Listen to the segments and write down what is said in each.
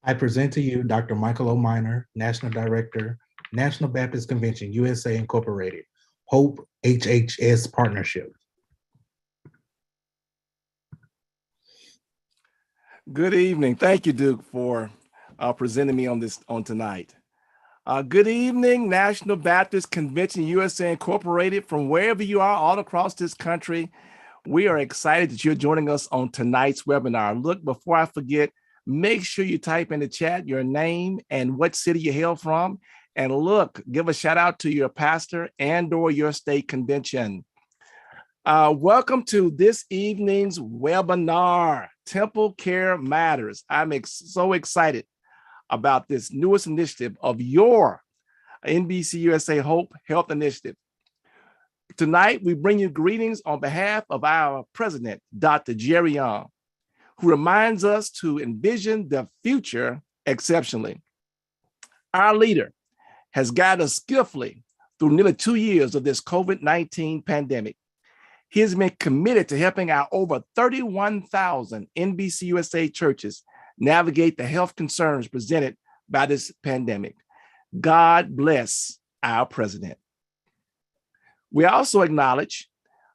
I present to you Dr. Michael O. Minor, National Director, National Baptist Convention, USA Incorporated, HOPE HHS Partnership. Good evening. Thank you, Duke, for presenting me on tonight. Good evening, National Baptist Convention, USA Incorporated, from wherever you are all across this country. We are excited that you're joining us on tonight's webinar. Look, before I forget, make sure you type in the chat your name and what city you hail from. And look, give a shout out to your pastor and or your state convention. Welcome to this evening's webinar, TempleCare Matters. I'm so excited about this newest initiative of your NBCUSA Hope Health Initiative. Tonight, we bring you greetings on behalf of our president, Dr. Jerry Young, who reminds us to envision the future exceptionally. Our leader has guided us skillfully through nearly 2 years of this COVID-19 pandemic. He has been committed to helping our over 31,000 NBCUSA churches navigate the health concerns presented by this pandemic. God bless our president. We also acknowledge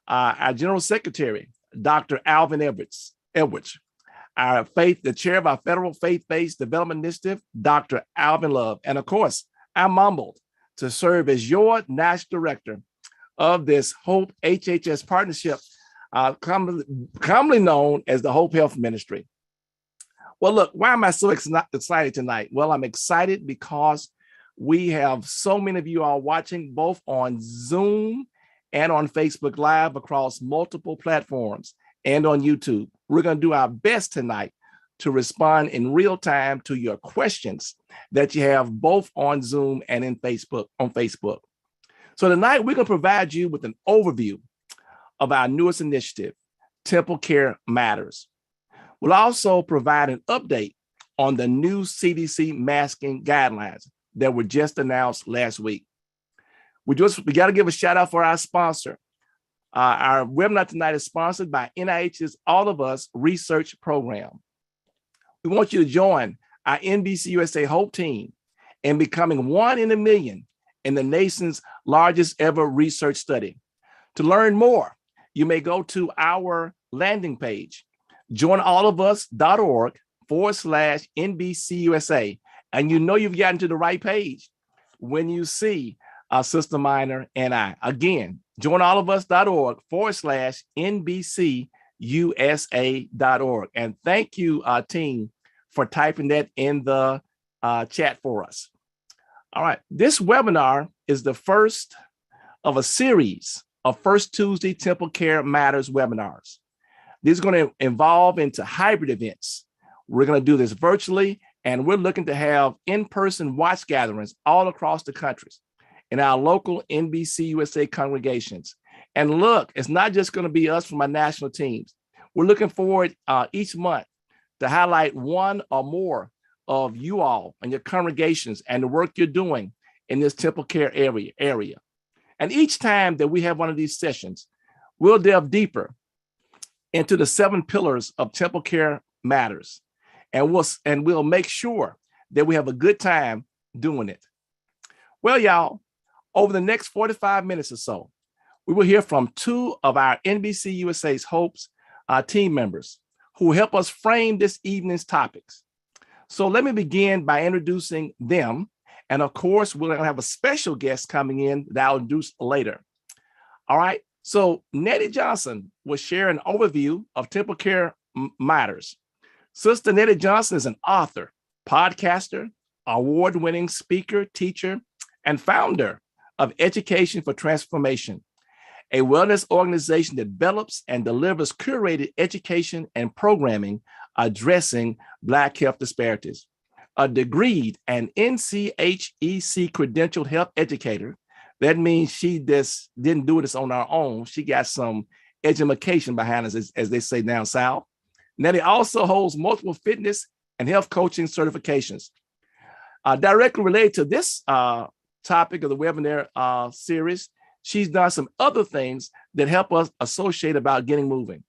our General Secretary, Dr. Alvin Edwards, the chair of our Federal Faith-Based Development Initiative, Dr. Alvin Love, and of course, I'm humbled to serve as your National Director of this HOPE HHS Partnership, commonly known as the HOPE Health Ministry. Well, look, why am I so excited tonight? Well, I'm excited because we have so many of you all watching both on Zoom and on Facebook Live across multiple platforms and on YouTube. We're going to do our best tonight to respond in real time to your questions that you have both on Zoom and on Facebook. So tonight, we're going to provide you with an overview of our newest initiative, TempleCare Matters. We'll also provide an update on the new CDC masking guidelines that were just announced last week. We got to give a shout out for our sponsor. Our webinar tonight is sponsored by NIH's All of Us research program. We want you to join our NBCUSA Hope team in becoming 1 in a million in the nation's largest ever research study. To learn more, you may go to our landing page, joinallofus.org/NBCUSA. And you know you've gotten to the right page when you see Sister Minor and I. Again, joinallofus.org/NBCUSA.org. And thank you, team, for typing that in the chat for us. All right, this webinar is the first of a series of First Tuesday TempleCare Matters webinars. These are going to evolve into hybrid events. We're going to do this virtually, and we're looking to have in-person watch gatherings all across the country in our local NBCUSA congregations. And look, it's not just going to be us from our national teams. We're looking forward each month to highlight one or more of you all and your congregations and the work you're doing in this TempleCare area. And each time that we have one of these sessions, we'll delve deeper into the 7 pillars of TempleCare Matters. And we'll make sure that we have a good time doing it. Well, y'all, over the next 45 minutes or so, we will hear from 2 of our NBCUSA's HOPE's team members who help us frame this evening's topics. So let me begin by introducing them. And of course, we're going to have a special guest coming in that I'll introduce later. All right. So Nettie Johnson will share an overview of TempleCare Matters. Sister Nettie Johnson is an author, podcaster, award-winning speaker, teacher, and founder of Education for Transformation, a wellness organization that develops and delivers curated education and programming addressing Black health disparities. A degreed and NCHEC credentialed health educator. That means she just didn't do this on her own. She got some education behind us, as they say down south. Nettie also holds multiple fitness and health coaching certifications. Directly related to this topic of the webinar series, she's done some other things that help us associate about getting moving.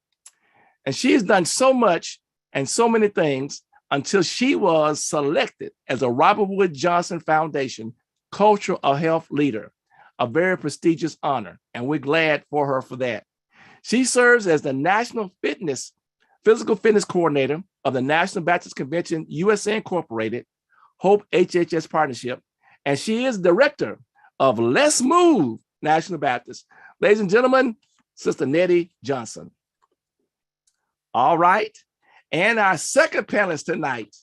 And she has done so much and so many things until she was selected as a Robert Wood Johnson Foundation Culture of Health Leader, a very prestigious honor, and we're glad for her for that. She serves as the National Physical Fitness Coordinator of the National Baptist Convention USA Incorporated, Hope HHS Partnership, and she is Director of Let's Move National Baptist. Ladies and gentlemen, Sister Nettie Johnson. All right. And our second panelist tonight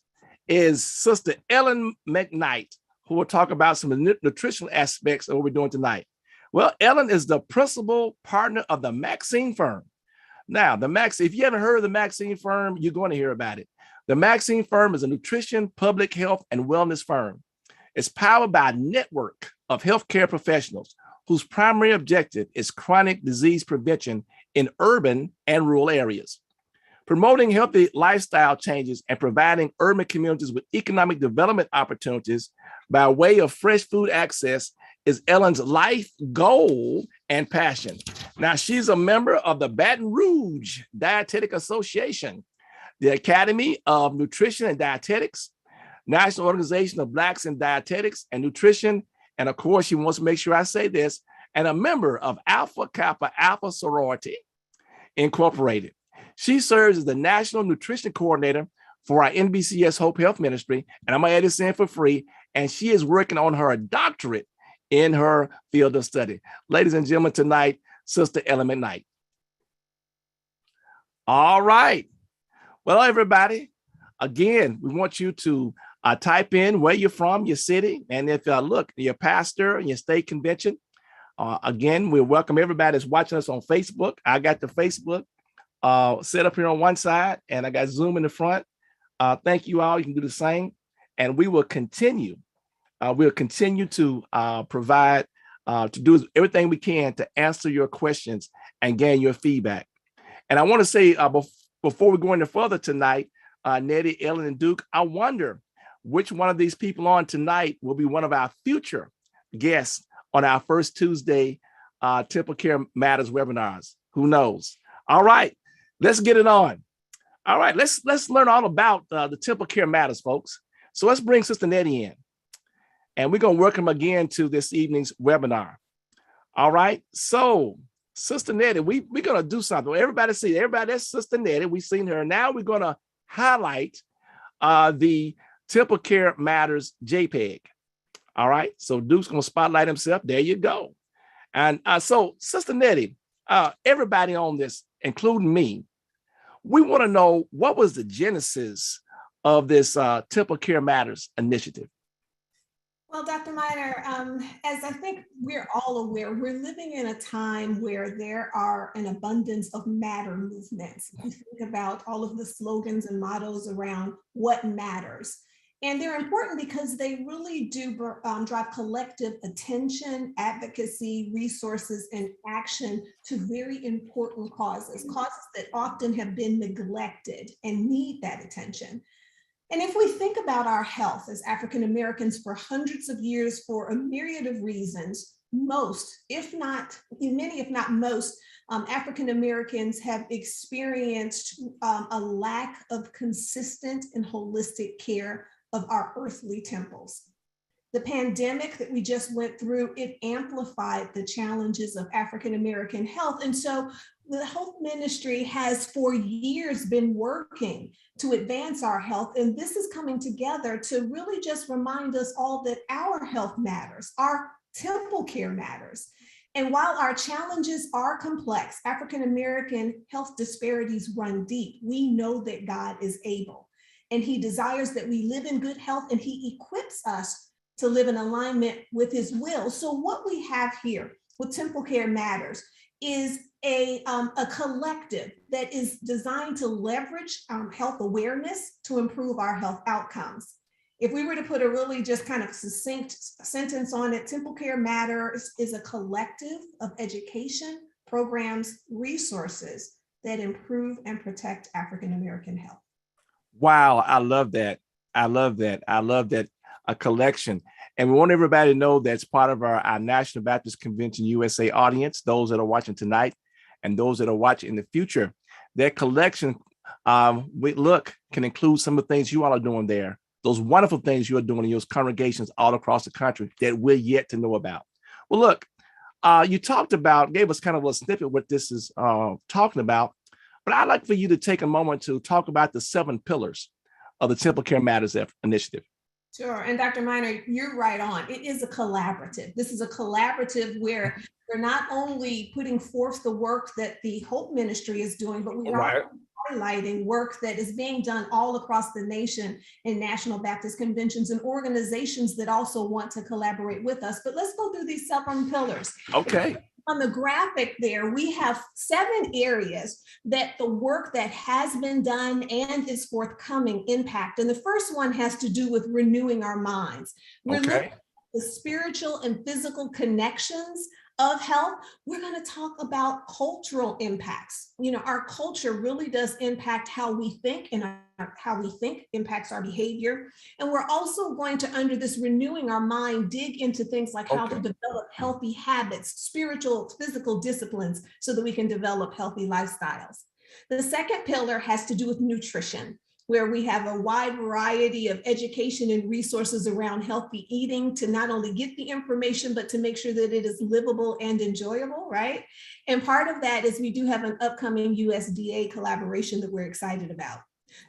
is Sister Ellen McKnight, who will talk about some nutritional aspects of what we're doing tonight. Well, Ellen is the principal partner of the Maxine firm. Now, if you haven't heard of the Maxine firm, you're going to hear about it. The Maxine firm is a nutrition, public health, and wellness firm. It's powered by a network of healthcare professionals whose primary objective is chronic disease prevention in urban and rural areas. Promoting healthy lifestyle changes and providing urban communities with economic development opportunities by way of fresh food access is Ellen's life goal and passion. Now, she's a member of the Baton Rouge Dietetic Association, the Academy of Nutrition and Dietetics, National Organization of Blacks in Dietetics and Nutrition, and of course, she wants to make sure I say this, and a member of Alpha Kappa Alpha Sorority Incorporated. She serves as the National Nutrition Coordinator for our NBCUSA Hope Health Ministry, and I'm going to add this in for free, and she is working on her doctorate in her field of study. Ladies and gentlemen, tonight, Sister Ellen McKnight. All right. Well, everybody, again, we want you to type in where you're from, your city, and if your pastor and your state convention. Again, we welcome everybody that's watching us on Facebook. I got the Facebook set up here on one side, and I got Zoom in the front. Thank you all. You can do the same, and we will continue. We'll continue to provide, to do everything we can to answer your questions and gain your feedback. And I want to say, before we go any further tonight, Nettie, Ellen, and Duke, I wonder which one of these people on tonight will be one of our future guests on our first Tuesday TempleCare Matters webinars. Who knows? All right, let's get it on. All right, let's learn all about the TempleCare Matters, folks. So let's bring Sister Nettie in, and we're going to welcome again to this evening's webinar. All right, so Sister Nettie, we're going to do something. Everybody that's Sister Nettie. We've seen her. Now we're going to highlight the TempleCare Matters JPEG. All right, so Duke's going to spotlight himself. There you go. And so, Sister Nettie, everybody on this, including me, we want to know what was the genesis of this TempleCare Matters initiative. Well, Dr. Miner, as I think we're all aware, we're living in a time where there are an abundance of matter movements. You think about all of the slogans and mottos around what matters. And they're important because they really do drive collective attention, advocacy, resources, and action to very important causes that often have been neglected and need that attention. And if we think about our health as African Americans for hundreds of years, for a myriad of reasons, many if not most, African Americans have experienced a lack of consistent and holistic care of our earthly temples. The pandemic that we just went through, it amplified the challenges of African American health. And so the Hope Ministry has for years been working to advance our health. And this is coming together to really just remind us all that our health matters, our temple care matters. And while our challenges are complex, African American health disparities run deep. We know that God is able, and He desires that we live in good health, and He equips us to live in alignment with His will. So what we have here with TempleCare Matters is a collective that is designed to leverage health awareness to improve our health outcomes. If we were to put a really just kind of succinct sentence on it, TempleCare Matters is a collective of education, programs, resources that improve and protect African American health. Wow, I love that. I love that. I love that. A collection. And we want everybody to know that's part of our National Baptist Convention USA audience, those that are watching tonight and those that are watching in the future. That collection We look can include some of the things you all are doing there, those wonderful things you are doing in those congregations all across the country that we're yet to know about. Well, look, you gave us kind of a snippet what this is talking about, but I'd like for you to take a moment to talk about the 7 pillars of the TempleCare Matters initiative. Sure. And Dr. Miner, you're right on. It is a collaborative. This is a collaborative where we're not only putting forth the work that the Hope Ministry is doing, but we are highlighting work that is being done all across the nation in National Baptist conventions and organizations that also want to collaborate with us. But let's go through these 7 pillars. Okay. On the graphic there, we have 7 areas that the work that has been done and is forthcoming impact. And the first one has to do with renewing our minds. We're looking at the spiritual and physical connections of health. We're going to talk about cultural impacts. You know, our culture really does impact how we think, and how we think impacts our behavior. And we're also going to, under this renewing our mind, dig into things like how to develop healthy habits, spiritual, physical disciplines, so that we can develop healthy lifestyles. The second pillar has to do with nutrition, where we have a wide variety of education and resources around healthy eating to not only get the information, but to make sure that it is livable and enjoyable, right? And part of that is we do have an upcoming USDA collaboration that we're excited about.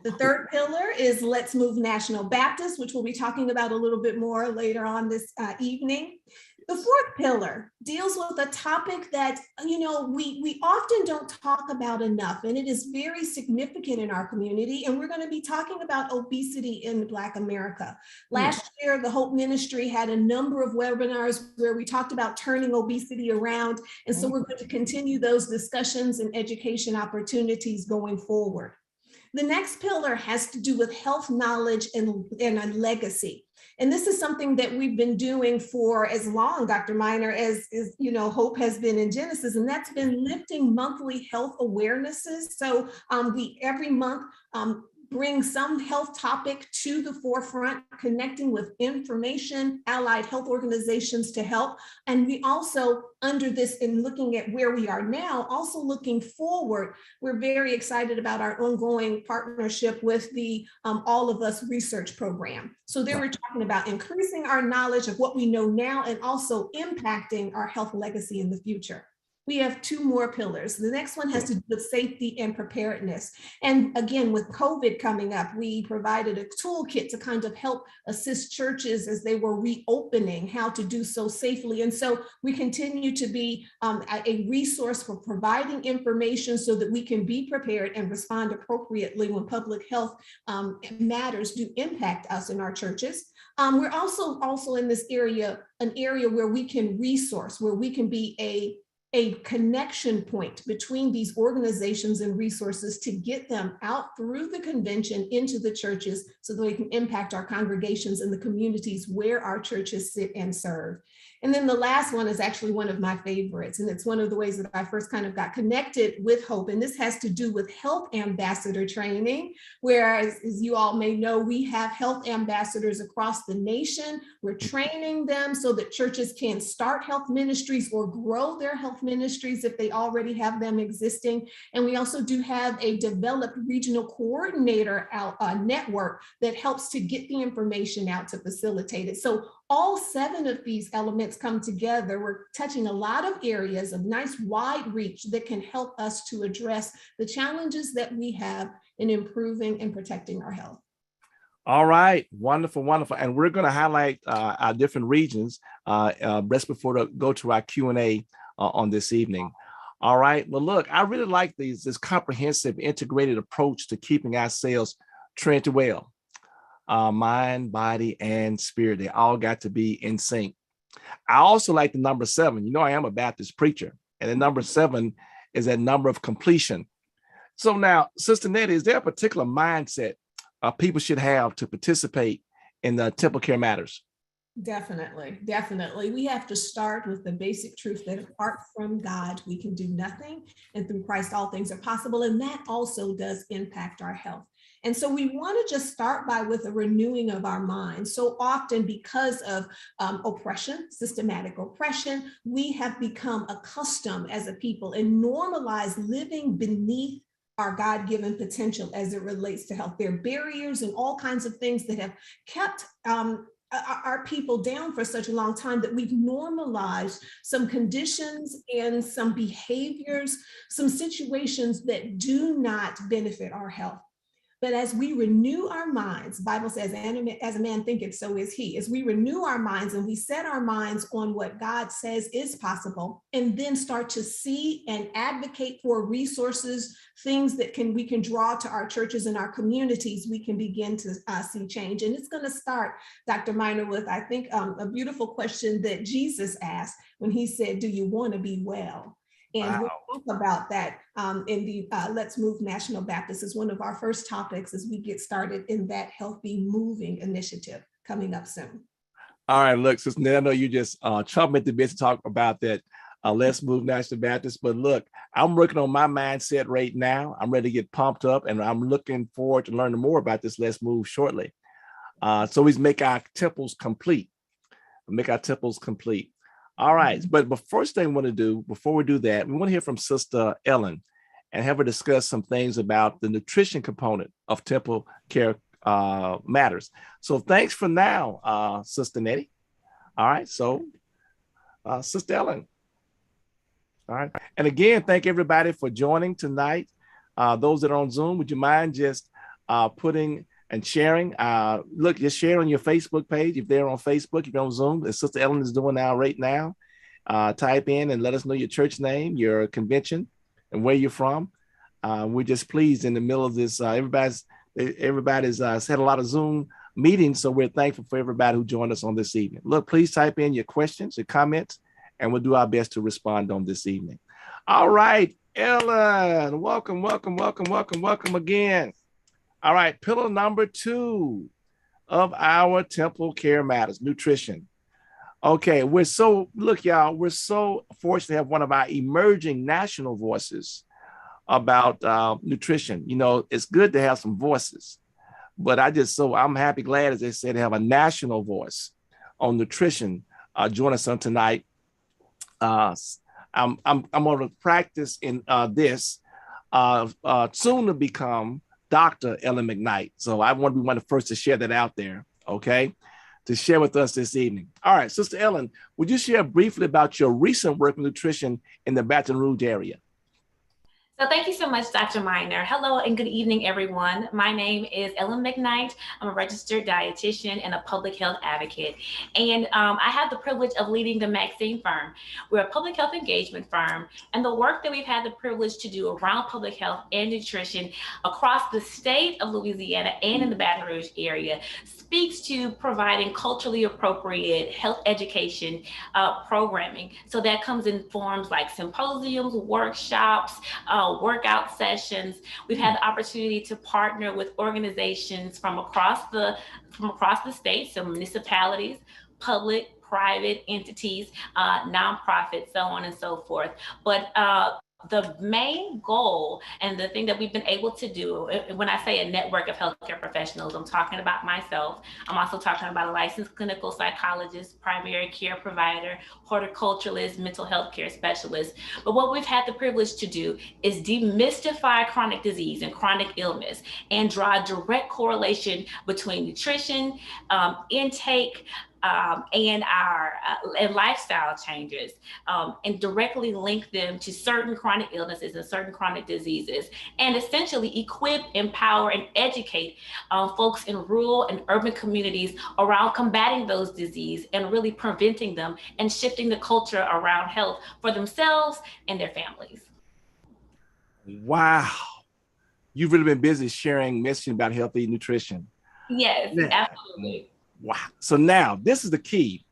The third pillar is Let's Move National Baptist, which we'll be talking about a little bit more later on this evening. The fourth pillar deals with a topic that, you know, we often don't talk about enough, and it is very significant in our community. And we're going to be talking about obesity in Black America. Last year, the Hope Ministry had a number of webinars where we talked about turning obesity around. And so we're going to continue those discussions and education opportunities going forward. The next pillar has to do with health knowledge and a legacy. And this is something that we've been doing for as long, Dr. Miner, as you know, Hope has been in Genesis, and that's been lifting monthly health awarenesses. So we every month bring some health topic to the forefront, connecting with information, allied health organizations to help. And we also, under this, in looking at where we are now, also looking forward, we're very excited about our ongoing partnership with the All of Us research program. So there we're talking about increasing our knowledge of what we know now and also impacting our health legacy in the future. We have 2 more pillars. The next one has to do with safety and preparedness. And again, with COVID coming up, we provided a toolkit to kind of help assist churches as they were reopening, how to do so safely. And so we continue to be a resource for providing information so that we can be prepared and respond appropriately when public health matters do impact us in our churches. We're also in this area, an area where we can resource, where we can be a connection point between these organizations and resources to get them out through the convention into the churches so that we can impact our congregations and the communities where our churches sit and serve. And then the last one is actually one of my favorites, and it's one of the ways that I first kind of got connected with Hope. And this has to do with health ambassador training, where, as you all may know, we have health ambassadors across the nation. We're training them so that churches can start health ministries or grow their health ministries if they already have them existing. And we also do have a developed regional coordinator network that helps to get the information out to facilitate it. So all 7 of these elements come together. We're touching a lot of areas of nice wide reach that can help us to address the challenges that we have in improving and protecting our health. All right, wonderful, wonderful. And we're going to highlight our different regions just before we go to our Q&A on this evening. All right, well, look, I really like this comprehensive integrated approach to keeping ourselves trained well. Mind, body, and spirit, they all got to be in sync. I also like the number 7. You know, I am a Baptist preacher, and the number 7 is that number of completion. So now, Sister Nettie, is there a particular mindset people should have to participate in the TempleCare Matters? Definitely, definitely. We have to start with the basic truth that apart from God, we can do nothing, and through Christ, all things are possible. And that also does impact our health. And so we want to just start with a renewing of our minds. So often, because of oppression, systematic oppression, we have become accustomed as a people and normalized living beneath our God-given potential as it relates to health. There are barriers and all kinds of things that have kept our people down for such a long time that we've normalized some conditions and some behaviors, some situations that do not benefit our health. But as we renew our minds, the Bible says, as a man thinketh, so is he. As we renew our minds and we set our minds on what God says is possible, and then start to see and advocate for resources, things that we can draw to our churches and our communities, we can begin to see change. And it's going to start, Dr. Miner, with, I think, a beautiful question that Jesus asked when he said, do you want to be well? And Wow. we'll talk about that in the Let's Move National Baptist as one of our first topics as we get started in that Healthy Moving initiative coming up soon. All right, look, Sister Ned, I know you just chomping at the bit to talk about that Let's Move National Baptist, but look, I'm working on my mindset right now. I'm ready to get pumped up, and I'm looking forward to learning more about this Let's Move shortly. So we make our temples complete. Make our temples complete. All right, but the first thing we want to do, before we do that, we want to hear from Sister Ellen and have her discuss some things about the nutrition component of TempleCare matters. So thanks for now, Sister Nettie. All right, so Sister Ellen. All right, and again, thank everybody for joining tonight. Those that are on Zoom, would you mind just putting and sharing? Look, just share on your Facebook page. If they're on Facebook, if you're on Zoom, as Sister Ellen is doing right now, type in and let us know your church name, your convention, and where you're from. We're just pleased in the middle of this. Everybody's had a lot of Zoom meetings, so we're thankful for everybody who joined us on this evening. Look, please type in your questions, your comments, and we'll do our best to respond on this evening. All right, Ellen, welcome again. All right, pillar number 2 of our TempleCare Matters, nutrition. Okay, y'all, we're so fortunate to have one of our emerging national voices about nutrition. You know, it's good to have some voices, but I'm happy, glad, as they said, to have a national voice on nutrition join us on tonight. I'm going to practice in this soon to become Dr. Ellen McKnight. So I want to be one of the first to share that out there, okay, to share with us this evening. All right, Sister Ellen, would you share briefly about your recent work in nutrition in the Baton Rouge area? So thank you so much, Dr. Miner. Hello and good evening, everyone. My name is Ellen McKnight. I'm a registered dietitian and a public health advocate. And I have the privilege of leading the Maxine firm. We're a public health engagement firm, and the work that we've had the privilege to do around public health and nutrition across the state of Louisiana and in the Baton Rouge area speaks to providing culturally appropriate health education programming. So that comes in forms like symposiums, workshops, workout sessions. We've had the opportunity to partner with organizations from across the state, so municipalities, public, private entities, nonprofits, so on and so forth. But the main goal and the thing that we've been able to do, when I say a network of healthcare professionals, I'm talking about myself. I'm also talking about a licensed clinical psychologist, primary care provider, horticulturalist, mental health care specialist. But what we've had the privilege to do is demystify chronic disease and chronic illness and draw a direct correlation between nutrition, intake, and our lifestyle changes, and directly link them to certain chronic illnesses and certain chronic diseases, and essentially equip, empower, and educate folks in rural and urban communities around combating those diseases and really preventing them and shifting the culture around health for themselves and their families. Wow. You've really been busy sharing messaging about healthy nutrition. Yes, absolutely. Wow. So now this is the key.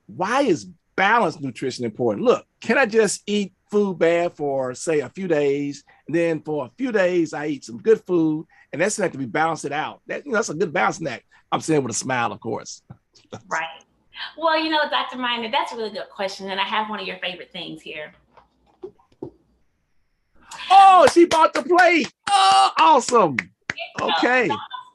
Why is balanced nutrition important? Look, can I just eat food bad for, say, a few days, and then for a few days I eat some good food, and that's not to be balanced it out? That's a good balancing act. I'm saying with a smile, of course. Right. Well, Dr. Miner, that's a really good question, and I have one of your favorite things here. Oh, she bought the plate. Oh, awesome. Okay.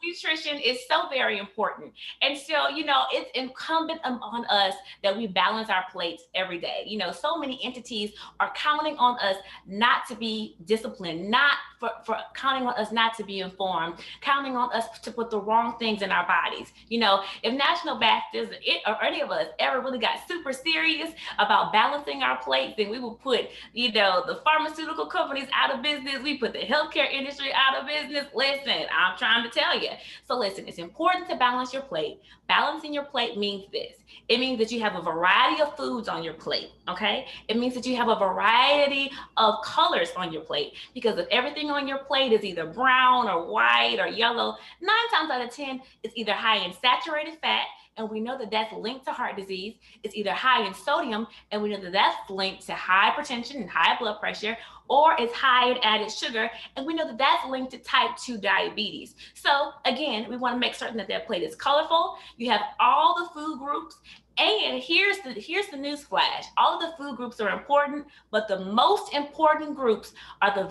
nutrition is so very important. And so, it's incumbent on us that we balance our plates every day. So many entities are counting on us not to be disciplined, not for counting on us not to be informed, counting on us to put the wrong things in our bodies. If National Baptist or any of us ever really got super serious about balancing our plates, then we will put, the pharmaceutical companies out of business. We put the healthcare industry out of business. Listen, I'm trying to tell you. So listen, it's important to balance your plate. Balancing your plate means this. It means that you have a variety of foods on your plate, okay? It means that you have a variety of colors on your plate, because if everything on your plate is either brown or white or yellow, 9 times out of 10, it's either high in saturated fat, and we know that that's linked to heart disease. It's either high in sodium, and we know that that's linked to hypertension and high blood pressure, or it's high in added sugar, and we know that that's linked to type 2 diabetes. So again, we want to make certain that plate is colorful. You have all the food groups. And here's the news flash. All of the food groups are important, but the most important groups are the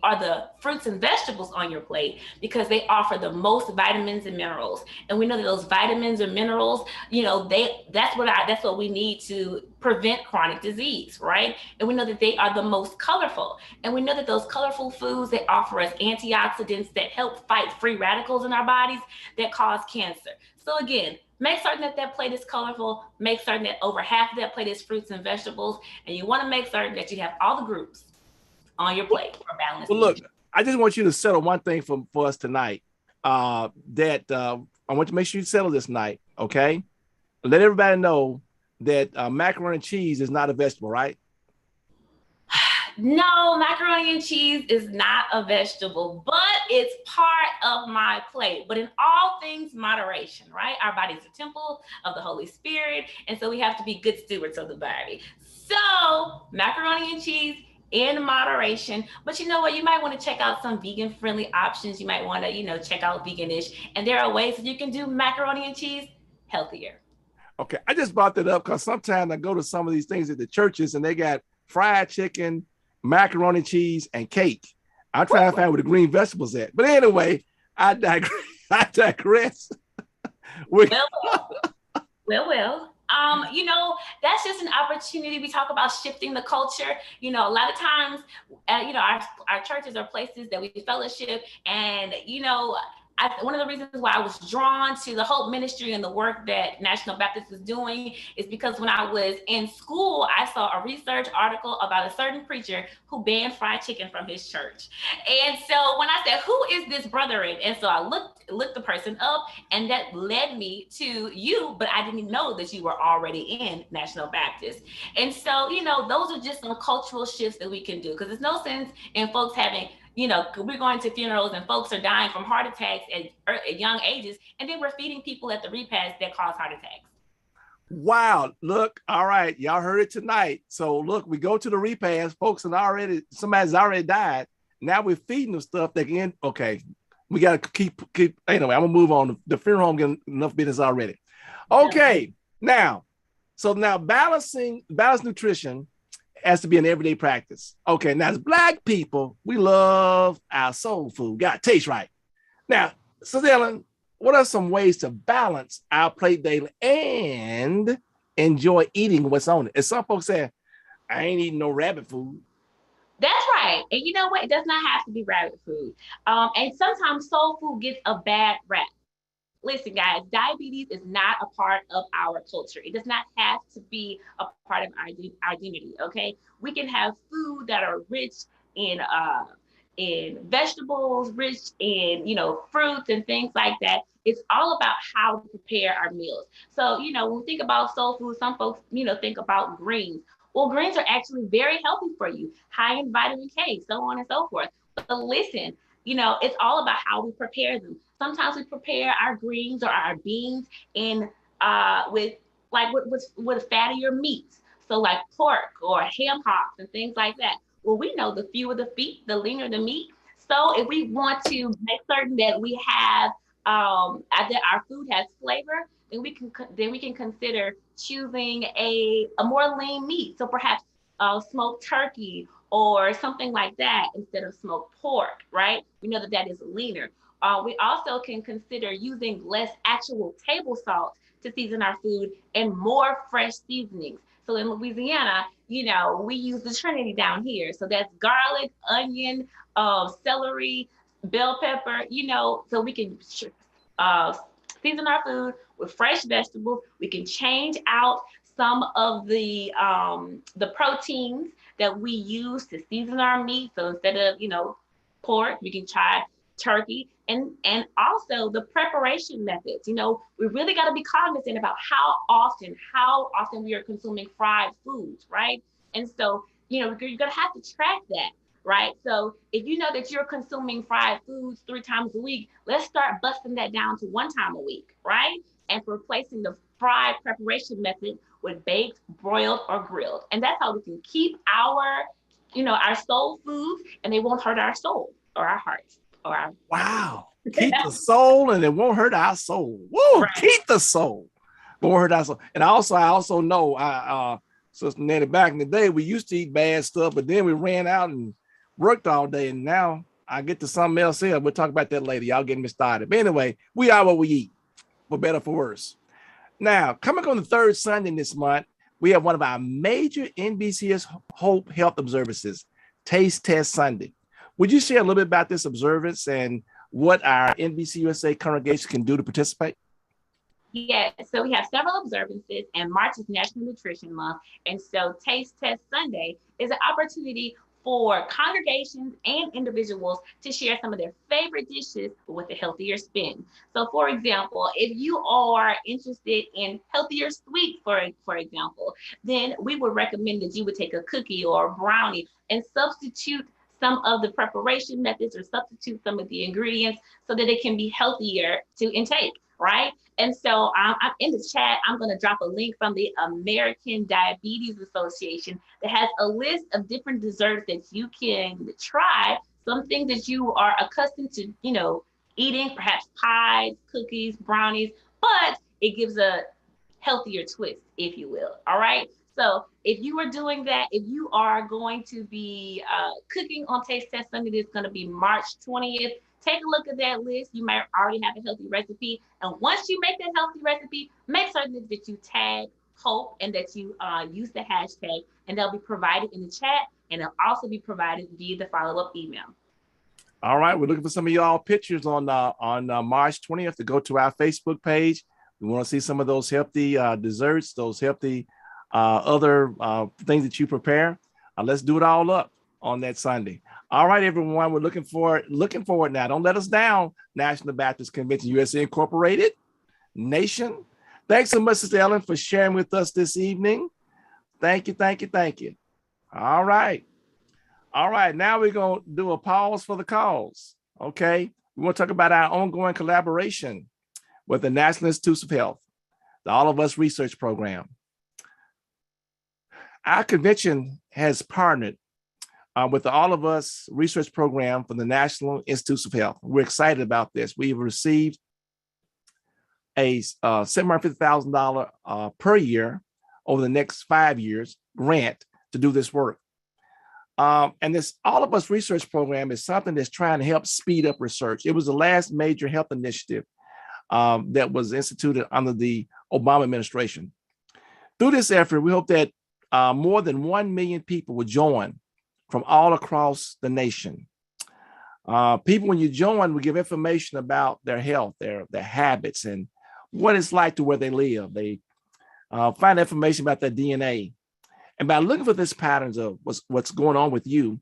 are the fruits and vegetables on your plate, because they offer the most vitamins and minerals. And we know that those vitamins and minerals, that's what we need to prevent chronic disease, right? And we know that they are the most colorful. And we know that those colorful foods, they offer us antioxidants that help fight free radicals in our bodies that cause cancer. So again, make certain that plate is colorful. Make certain that over half of that plate is fruits and vegetables. And you want to make certain that you have all the groups on your plate for balance. Well, look, I just want you to settle one thing for us tonight. I want to make sure you settle this night, okay? Let everybody know that macaroni and cheese is not a vegetable, right? No, macaroni and cheese is not a vegetable, but it's part of my plate. But in all things, moderation, right? Our body is a temple of the Holy Spirit, and so we have to be good stewards of the body. So macaroni and cheese in moderation, but you know what? You might want to check out some vegan-friendly options. You might want to, check out Veganish, and there are ways that you can do macaroni and cheese healthier. Okay, I just brought that up because sometimes I go to some of these things at the churches, and they got fried chicken, macaroni, cheese, and cake. I'm trying to find where the green vegetables at. But anyway, I digress. Well. That's just an opportunity. We talk about shifting the culture. A lot of times, our churches are places that we fellowship, and one of the reasons why I was drawn to the Hope Ministry and the work that National Baptist is doing is because when I was in school, I saw a research article about a certain preacher who banned fried chicken from his church. And so when I said, who is this brethren? And so I looked the person up, and that led me to you, but I didn't know that you were already in National Baptist. And so, those are just some cultural shifts that we can do, because there's no sense in folks having, we're going to funerals and folks are dying from heart attacks at young ages, and then we're feeding people at the repast that cause heart attacks. Wow. Look, all right. Y'all heard it tonight. So look, we go to the repast, folks, and somebody's already died. Now we're feeding them stuff that can, okay, we got to keep, anyway, I'm going to move on. The funeral home getting enough business already. Okay. Yeah. Now balanced nutrition has to be an everyday practice. Okay, now as Black people, we love our soul food. Got to taste right. Now, Sister Ellen, what are some ways to balance our plate daily and enjoy eating what's on it? As some folks say, I ain't eating no rabbit food. That's right. And you know what? It does not have to be rabbit food. And sometimes soul food gets a bad rap. Listen, guys, diabetes is not a part of our culture. It does not have to be a part of our identity, okay? We can have food that are rich in vegetables, rich in, fruits and things like that. It's all about how to prepare our meals. So, when we think about soul food, some folks, think about greens. Well, greens are actually very healthy for you, high in vitamin K, so on and so forth. But listen, it's all about how we prepare them. Sometimes we prepare our greens or our beans with fattier meats. So like pork or ham hocks and things like that. Well, we know the fewer the feet, the leaner the meat. So if we want to make certain that we have that our food has flavor, then we can consider choosing a more lean meat. So perhaps smoked turkey or something like that instead of smoked pork, right? We know that is leaner. We also can consider using less actual table salt to season our food and more fresh seasonings. So in Louisiana, we use the Trinity down here. So that's garlic, onion, celery, bell pepper, so we can uh, season our food with fresh vegetables. We can change out some of the proteins that we use to season our meat. So instead of pork, we can try turkey, and also the preparation methods. We really got to be cognizant about how often we are consuming fried foods, right? And so you're gonna have to track that, right? So if you know that you're consuming fried foods 3 times a week, let's start busting that down to 1 time a week, right? And replacing the fried preparation method with baked, broiled, or grilled. And that's how we can keep our soul foods, and they won't hurt our soul or our hearts or our Wow. Keep the soul and it won't hurt our soul. Woo, right. Keep the soul. Won't hurt our soul. And I also know Sister Nettie, back in the day, we used to eat bad stuff, but then we ran out and worked all day. And now I get to something else here. We'll talk about that later. Y'all getting me started. But anyway, we are what we eat, for better, for worse. Now, coming on the third Sunday this month, we have one of our major NBCS Hope Health observances, Taste Test Sunday. Would you share a little bit about this observance and what our NBCUSA congregation can do to participate? Yes, so we have several observances, and March is National Nutrition Month. And so Taste Test Sunday is an opportunity for congregations and individuals to share some of their favorite dishes with a healthier spin. So for example, if you are interested in healthier sweets, for example, then we would recommend that you would take a cookie or a brownie and substitute some of the preparation methods or substitute some of the ingredients so that it can be healthier to intake, right? And so I'm in the chat, I'm going to drop a link from the American Diabetes Association that has a list of different desserts that you can try, some things that you are accustomed to, eating, perhaps pies, cookies, brownies, but it gives a healthier twist, if you will. All right. So if you are doing that, if you are going to be cooking on Taste Test Sunday, it's going to be March 20th. Take a look at that list. You might already have a healthy recipe. And once you make that healthy recipe, make certain that you tag Hope and that you use the hashtag, and they'll be provided in the chat, and they'll also be provided via the follow-up email. All right. We're looking for some of y'all pictures on March 20th to go to our Facebook page. We want to see some of those healthy desserts, those healthy other things that you prepare. Let's do it all up on that Sunday. All right, everyone, we're looking forward now. Don't let us down, National Baptist Convention USA Incorporated Nation. Thanks so much, Sister Ellen, for sharing with us this evening. Thank you. All right. Now we're going to do a pause for the cause. Okay. We want to talk about our ongoing collaboration with the National Institutes of Health, the All of Us Research Program. Our convention has partnered with the All of Us Research Program for the National Institutes of Health. We're excited about this. We've received a $750,000 per year over the next 5 years grant to do this work. And this All of Us Research Program is something that's trying to help speed up research. It was the last major health initiative that was instituted under the Obama administration. Through this effort, we hope that more than 1 million people will join from all across the nation. People, when you join, we give information about their health, their habits, and what it's like to where they live. They find information about their DNA. And by looking for these patterns of what's going on with you,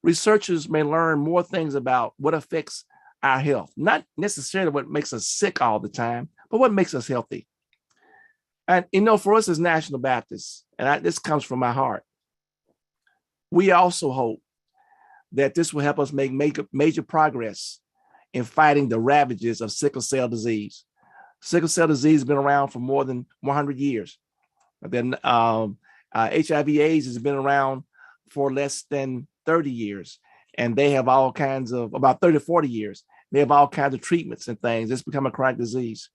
researchers may learn more things about what affects our health, not necessarily what makes us sick all the time, but what makes us healthy. And, for us as National Baptists, and this comes from my heart, we also hope that this will help us make major progress in fighting the ravages of sickle cell disease. Sickle cell disease has been around for more than 100 years. Then HIV/AIDS has been around for less than 30 years, and they have all kinds of, about 30 to 40 years, they have all kinds of treatments and things. It's become a chronic disease.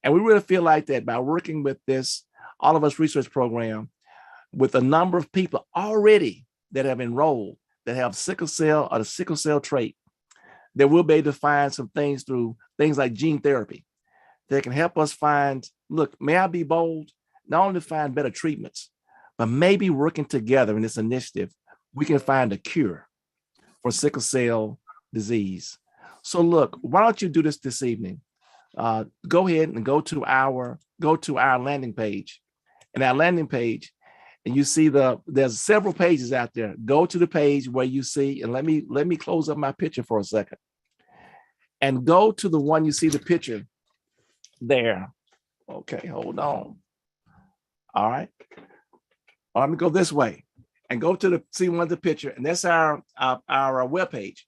And we really feel like that by working with this All of Us Research Program, with a number of people already that have enrolled that have sickle cell or the sickle cell trait, that we'll be able to find some things through things like gene therapy that can help us find, look, may I be bold, not only find better treatments, but maybe working together in this initiative, we can find a cure for sickle cell disease. So look, why don't you do this evening? Go ahead and go to our landing page. And our landing page, and you see there's several pages out there. Go to the page where you see, and let me close up my picture for a second. And go to the one you see the picture there. Okay, hold on. All right. Let me go this way and go to see one of the picture. And that's our webpage,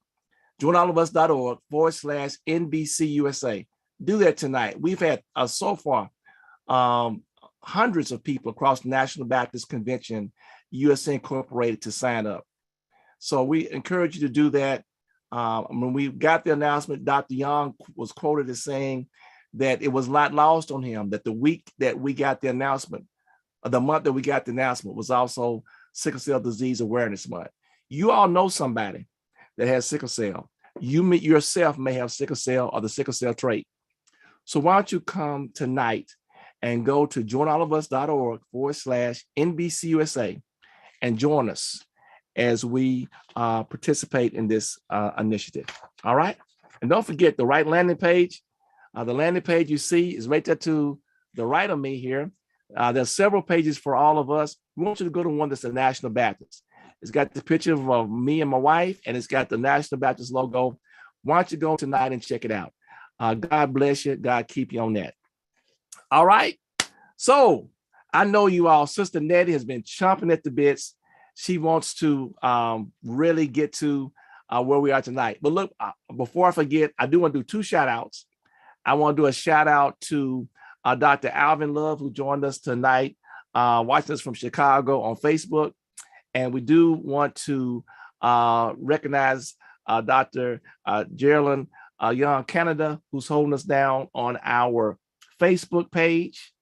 joinallofus.org/NBCUSA. Do that tonight. We've had so far hundreds of people across the National Baptist Convention, USA Incorporated, to sign up. So we encourage you to do that. When we got the announcement, Dr. Young was quoted as saying that it was not lost on him that the week that we got the announcement, the month that we got the announcement, was also Sickle Cell Disease Awareness Month. You all know somebody that has sickle cell. You yourself may have sickle cell or the sickle cell trait. So why don't you come tonight and go to joinallofus.org/NBCUSA and join us as we participate in this initiative. All right. And don't forget the right landing page. The landing page you see is right there to the right of me here. There's several pages for all of us. We want you to go to one that's the National Baptist. It's got the picture of me and my wife, and it's got the National Baptist logo. Why don't you go tonight and check it out? God bless you. God keep you on that. All right. So I know you all. Sister Nettie has been chomping at the bits. She wants to really get to where we are tonight. But look, before I forget, I do want to do 2 shout outs. I want to do a shout out to Dr. Alvin Love, who joined us tonight, watching us from Chicago on Facebook. And we do want to recognize Dr. Geraldine Young Canada, who's holding us down on our Facebook page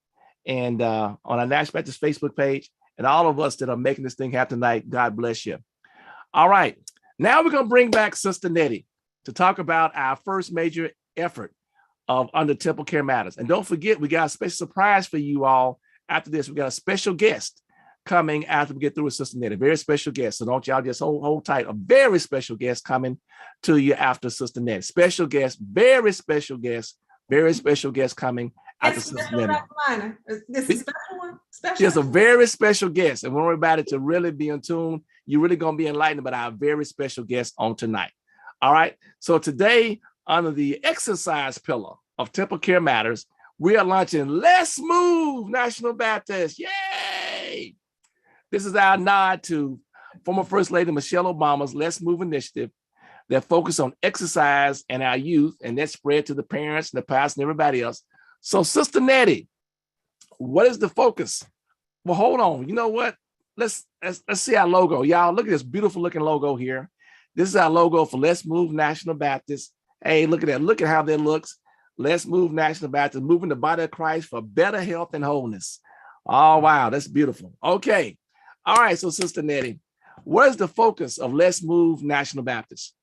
and on our National Baptist Facebook page, and all of us that are making this thing happen tonight. God bless you. All right. Now we're going to bring back Sister Nettie to talk about our first major effort of under TempleCare Matters. And don't forget, we got a special surprise for you all after this. We got a special guest coming after we get through with Sister Nettie. Very special guest. So don't y'all just hold tight. A very special guest coming to you after Sister Nettie. Special guest, very special guest coming after Sister Nettie. This is a special one? Special? Yes, a very special guest. And when we're about it to really be in tune, you're really going to be enlightened about our very special guest on tonight. All right. So today, under the exercise pillar of TempleCare Matters, we are launching Let's Move National Baptist. Yay! This is our nod to former First Lady Michelle Obama's Let's Move initiative that focused on exercise and our youth, and that spread to the parents and the pastors and everybody else. So, Sister Nettie, what is the focus? Well, hold on. You know what? Let's see our logo. Y'all, look at this beautiful looking logo here. This is our logo for Let's Move National Baptist. Hey, look at that. Look at how that looks. Let's Move National Baptist, moving the body of Christ for better health and wholeness. Oh, wow. That's beautiful. Okay. All right. So, Sister Nettie, what is the focus of Let's Move National Baptist?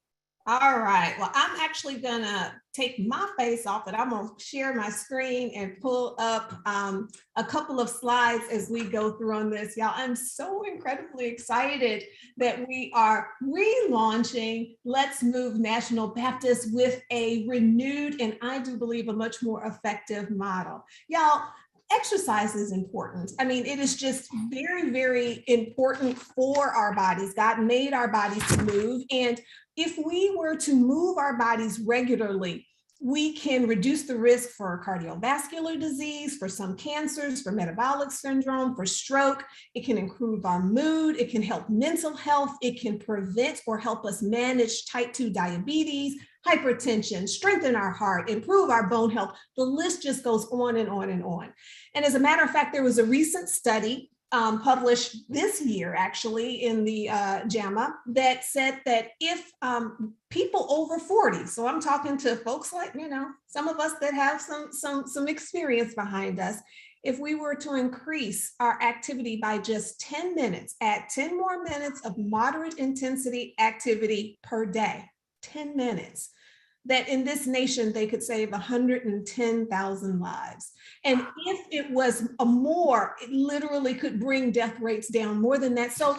All right. Well, I'm actually going to take my face off and I'm going to share my screen and pull up a couple of slides as we go through on this. Y'all, I'm so incredibly excited that we are relaunching Let's Move National Baptist with a renewed and I do believe a much more effective model. Y'all, exercise is important. I mean, it is just very, very important for our bodies. God made our bodies to move. And if we were to move our bodies regularly, we can reduce the risk for cardiovascular disease, for some cancers, for metabolic syndrome, for stroke. It can improve our mood. It can help mental health. It can prevent or help us manage type 2 diabetes, hypertension, strengthen our heart, improve our bone health. The list just goes on and on and on. And as a matter of fact, there was a recent study published this year, actually, in the JAMA that said that if people over 40, so I'm talking to folks like, you know, some of us that have some experience behind us, if we were to increase our activity by just 10 minutes, add 10 more minutes of moderate intensity activity per day, 10 minutes, that in this nation, they could save 110,000 lives. And if it was more, it literally could bring death rates down more than that. So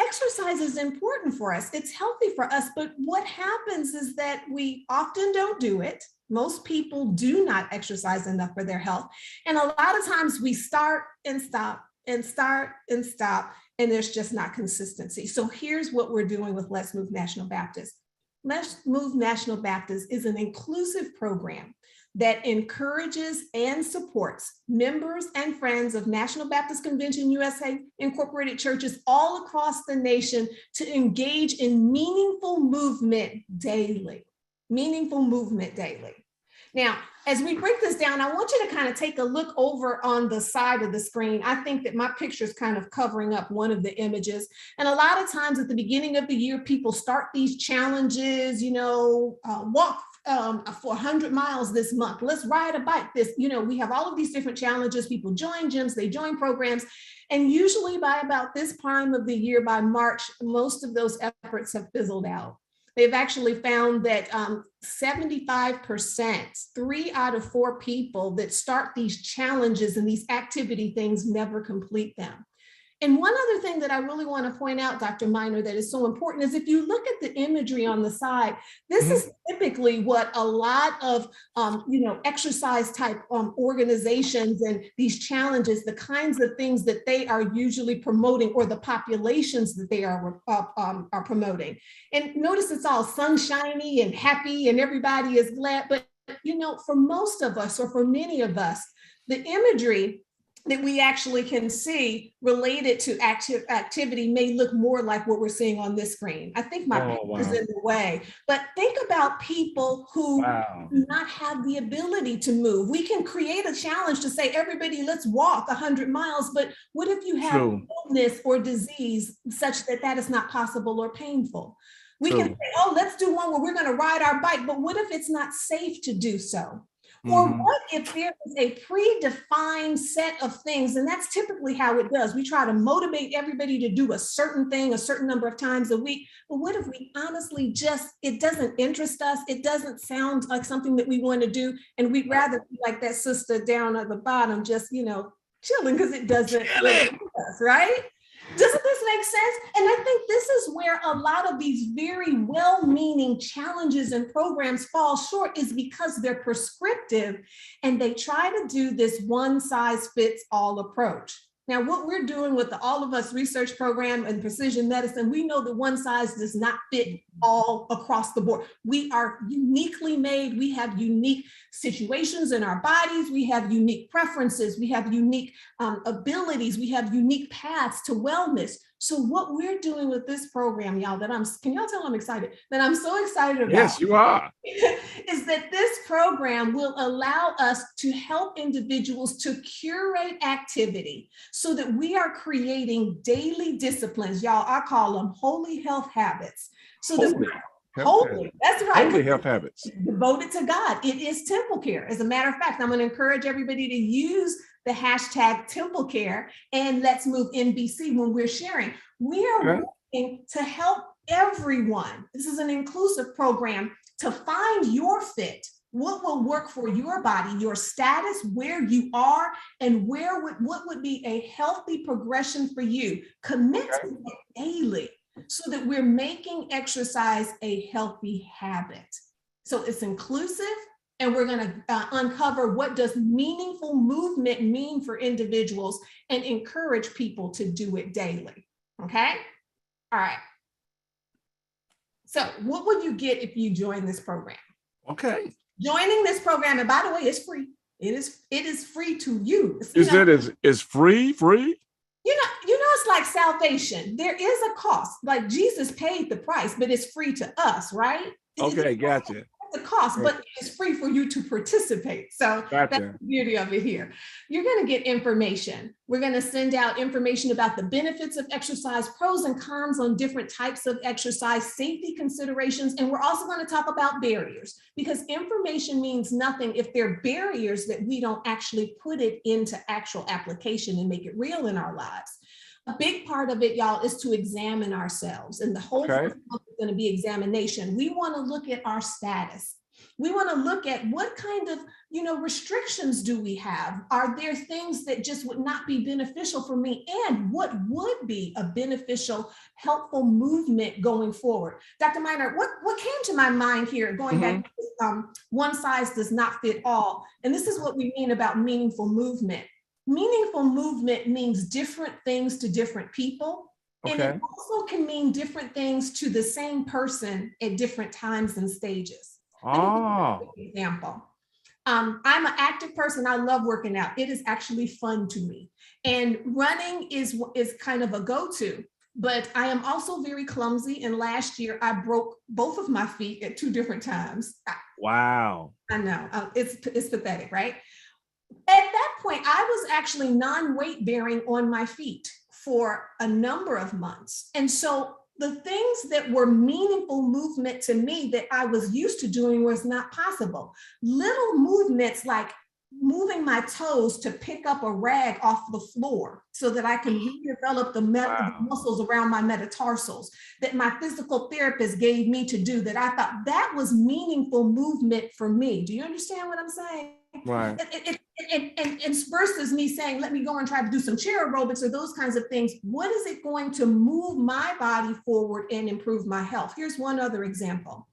exercise is important for us. It's healthy for us. But what happens is that we often don't do it. Most people do not exercise enough for their health. And a lot of times we start and stop and start and stop, and there's just not consistency. So here's what we're doing with Let's Move National Baptist. Let's Move National Baptist is an inclusive program that encourages and supports members and friends of National Baptist Convention USA Incorporated churches all across the nation to engage in meaningful movement daily. Meaningful movement daily. Now, as we break this down, I want you to kind of take a look over on the side of the screen. I think that my picture is kind of covering up one of the images. And a lot of times at the beginning of the year, people start these challenges, walk for 100 miles this month. Let's ride a bike this, we have all of these different challenges. People join gyms, they join programs. And usually by about this time of the year, by March, most of those efforts have fizzled out. They've actually found that 75%, 3 out of 4 people that start these challenges and these activity things never complete them. And one other thing that I really want to point out, Dr. Miner, that is so important is if you look at the imagery on the side, this is typically what a lot of, exercise type organizations and these challenges, the kinds of things that they are usually promoting or the populations that they are promoting. And notice it's all sunshiny and happy and everybody is glad. But, for most of us or for many of us, the imagery that we actually can see related to activity may look more like what we're seeing on this screen. I think my picture's in the way, but think about people who do not have the ability to move. We can create a challenge to say, everybody, let's walk 100 miles, but what if you have illness or disease such that that is not possible or painful? We can say, oh, let's do one where we're gonna ride our bike, but what if it's not safe to do so? Or what if there is a predefined set of things, and that's typically how it does. We try to motivate everybody to do a certain thing a certain number of times a week. But what if we honestly it doesn't interest us? It doesn't sound like something that we want to do. And we'd rather be like that sister down at the bottom, just, chilling because it doesn't interest us, right? Doesn't this make sense? And I think this is where a lot of these very well-meaning challenges and programs fall short, is because they're prescriptive and they try to do this one-size-fits-all approach. Now, what we're doing with the All of Us research program and precision medicine, we know that one size does not fit all across the board. We are uniquely made. We have unique situations in our bodies. We have unique preferences. We have unique abilities. We have unique paths to wellness. So what we're doing with this program, y'all, can y'all tell I'm excited? That I'm so excited about. Yes, you are. Is that this program will allow us to help individuals to curate activity so that we are creating daily disciplines. Y'all, I call them holy health habits. So holy, that's right. Holy health habits. Devoted to God. It is TempleCare. As a matter of fact, I'm going to encourage everybody to use the hashtag TempleCare and Let's Move NBC when we're sharing. We are working to help everyone. This is an inclusive program to find your fit, what will work for your body, your status, where you are, and what would be a healthy progression for you. Commit to it daily so that we're making exercise a healthy habit. So it's inclusive. And we're going to uncover what does meaningful movement mean for individuals and encourage people to do it daily. Okay. All right. So what would you get if you join this program? Okay. Joining this program, and by the way, it's free. It is free to you. Is free? It's like salvation. There is a cost. Like Jesus paid the price, but it's free to us, right? Okay, gotcha. The cost, but it's free for you to participate. So that's the beauty of it here. You're going to get information. We're going to send out information about the benefits of exercise, pros and cons on different types of exercise, safety considerations, and we're also going to talk about barriers, because information means nothing if there are barriers that we don't actually put it into actual application and make it real in our lives. A big part of it, y'all, is to examine ourselves. And the whole first month is going to be examination. We want to look at our status. We want to look at what kind of, restrictions do we have? Are there things that just would not be beneficial for me? And what would be a beneficial, helpful movement going forward? Dr. Miner, what came to my mind here, going back to one size does not fit all. And this is what we mean about meaningful movement. Meaningful movement means different things to different people. And it also can mean different things to the same person at different times and stages. Let me give you a quick example. I'm an active person. I love working out. It is actually fun to me. And running is kind of a go-to, but I am also very clumsy. And last year I broke both of my feet at 2 different times. Wow. I know, it's pathetic, right? At that point, I was actually non-weight bearing on my feet for a number of months. And so the things that were meaningful movement to me that I was used to doing was not possible. Little movements like moving my toes to pick up a rag off the floor so that I can redevelop the muscles around my metatarsals that my physical therapist gave me to do, that I thought that was meaningful movement for me. Do you understand what I'm saying? Right. And versus me saying, let me go and try to do some chair aerobics or those kinds of things. What is it going to move my body forward and improve my health? Here's one other example.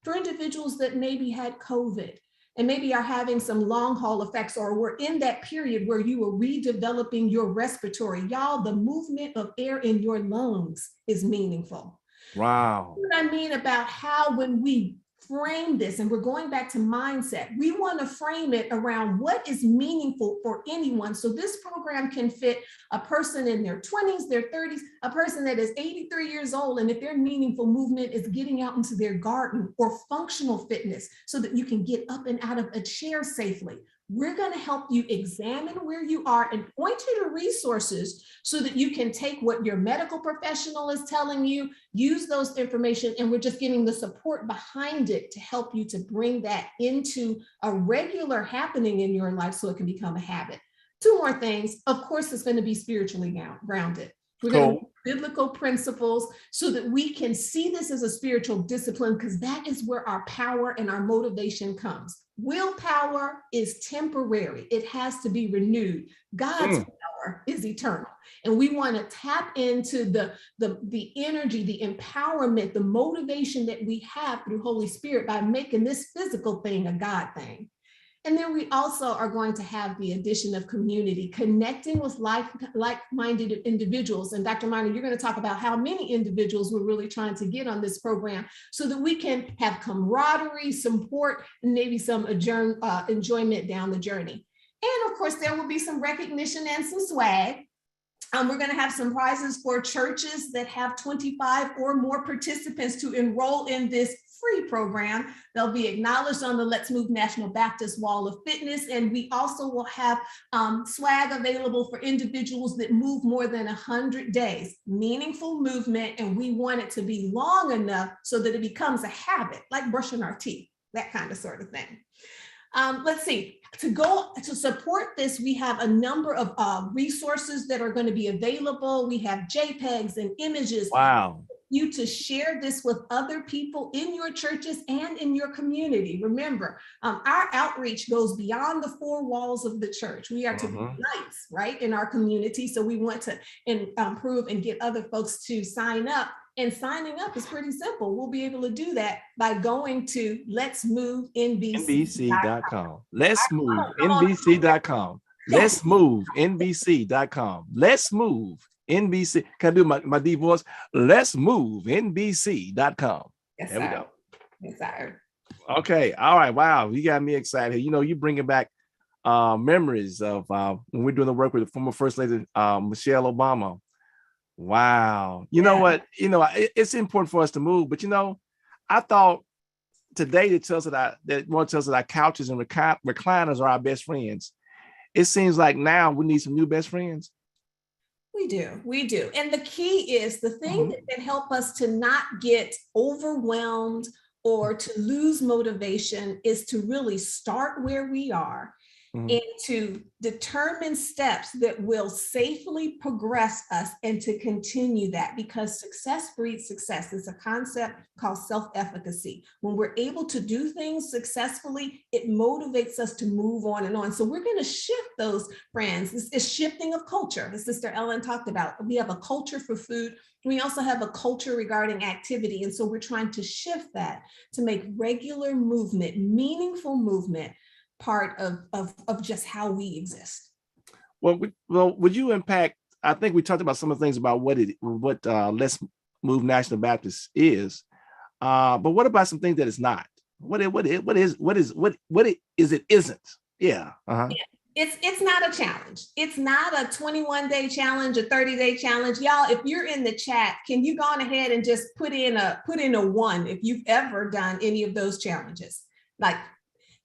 For individuals that maybe had COVID and maybe are having some long haul effects, or were in that period where you were redeveloping your respiratory, y'all, the movement of air in your lungs is meaningful. Wow. What I mean about how when we frame this, and we're going back to mindset, we want to frame it around what is meaningful for anyone. So this program can fit a person in their 20s, their 30s, a person that is 83 years old. And if their meaningful movement is getting out into their garden, or functional fitness so that you can get up and out of a chair safely, we're going to help you examine where you are and point you to resources so that you can take what your medical professional is telling you, use those information, and we're just giving the support behind it to help you to bring that into a regular happening in your life so it can become a habit. 2 more things. Of course, it's going to be spiritually grounded. We're going to biblical principles so that we can see this as a spiritual discipline, because that is where our power and our motivation comes. Willpower is temporary. It has to be renewed. God's power is eternal. And we want to tap into the energy, the empowerment, the motivation that we have through Holy Spirit by making this physical thing a God thing. And then we also are going to have the addition of community, connecting with like-minded individuals. And Dr. Miner, you're going to talk about how many individuals we're really trying to get on this program so that we can have camaraderie, support, and maybe some enjoyment down the journey. And of course, there will be some recognition and some swag. We're going to have some prizes for churches that have 25 or more participants to enroll in this free program. They'll be acknowledged on the Let's Move National Baptist Wall of Fitness. And we also will have swag available for individuals that move more than 100 days, meaningful movement. And we want it to be long enough so that it becomes a habit, like brushing our teeth, that kind of sort of thing. Let's see, to support this, we have a number of resources that are going to be available. We have JPEGs and images. Wow. You to share this with other people in your churches and in your community. Remember, our outreach goes beyond the 4 walls of the church. We are to be lights, right, in our community. So we want to improve and get other folks to sign up. And signing up is pretty simple. We'll be able to do that by going to Let's Move NBC.com. Let's Move NBC.com. Let's Move NBC.com. Let's Move NBC. Can I do my deep voice? Let's Move NBC.com. Yes, there sir. We go. Yes, sir. Okay. All right. Wow. You got me excited. You know, you're bringing back memories of when we're doing the work with the former First Lady, Michelle Obama. Wow. You know what? You know, it's important for us to move, but you know, I thought today it tells us that our couches and recliners are our best friends. It seems like now we need some new best friends. We do. And the key is the thing that can help us to not get overwhelmed or to lose motivation is to really start where we are into determined steps that will safely progress us and to continue that, because success breeds success. It's a concept called self-efficacy. When we're able to do things successfully, it motivates us to move on and on. So we're going to shift those brands. It's shifting of culture, as Sister Ellen talked about. We have a culture for food. We also have a culture regarding activity. And so we're trying to shift that to make regular movement, meaningful movement, part of just how we exist. Well, would you impact? I think we talked about some of the things about what Let's Move National Baptist is, but what about some things that it's not? What is it isn't? Yeah. Uh-huh. It's not a challenge. It's not a 21-day challenge, a 30-day challenge. Y'all, if you're in the chat, can you go on ahead and just put in a 1 if you've ever done any of those challenges? Like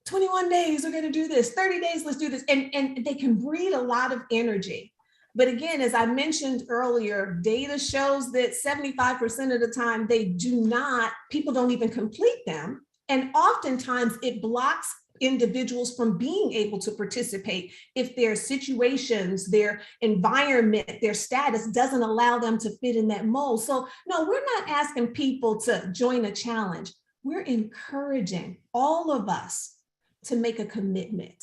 21 days, we're going to do this, 30 days, let's do this. And they can breed a lot of energy. But again, as I mentioned earlier, data shows that 75% of the time people don't even complete them. And oftentimes it blocks individuals from being able to participate if their situations, their environment, their status doesn't allow them to fit in that mold. So no, we're not asking people to join a challenge. We're encouraging all of us to make a commitment,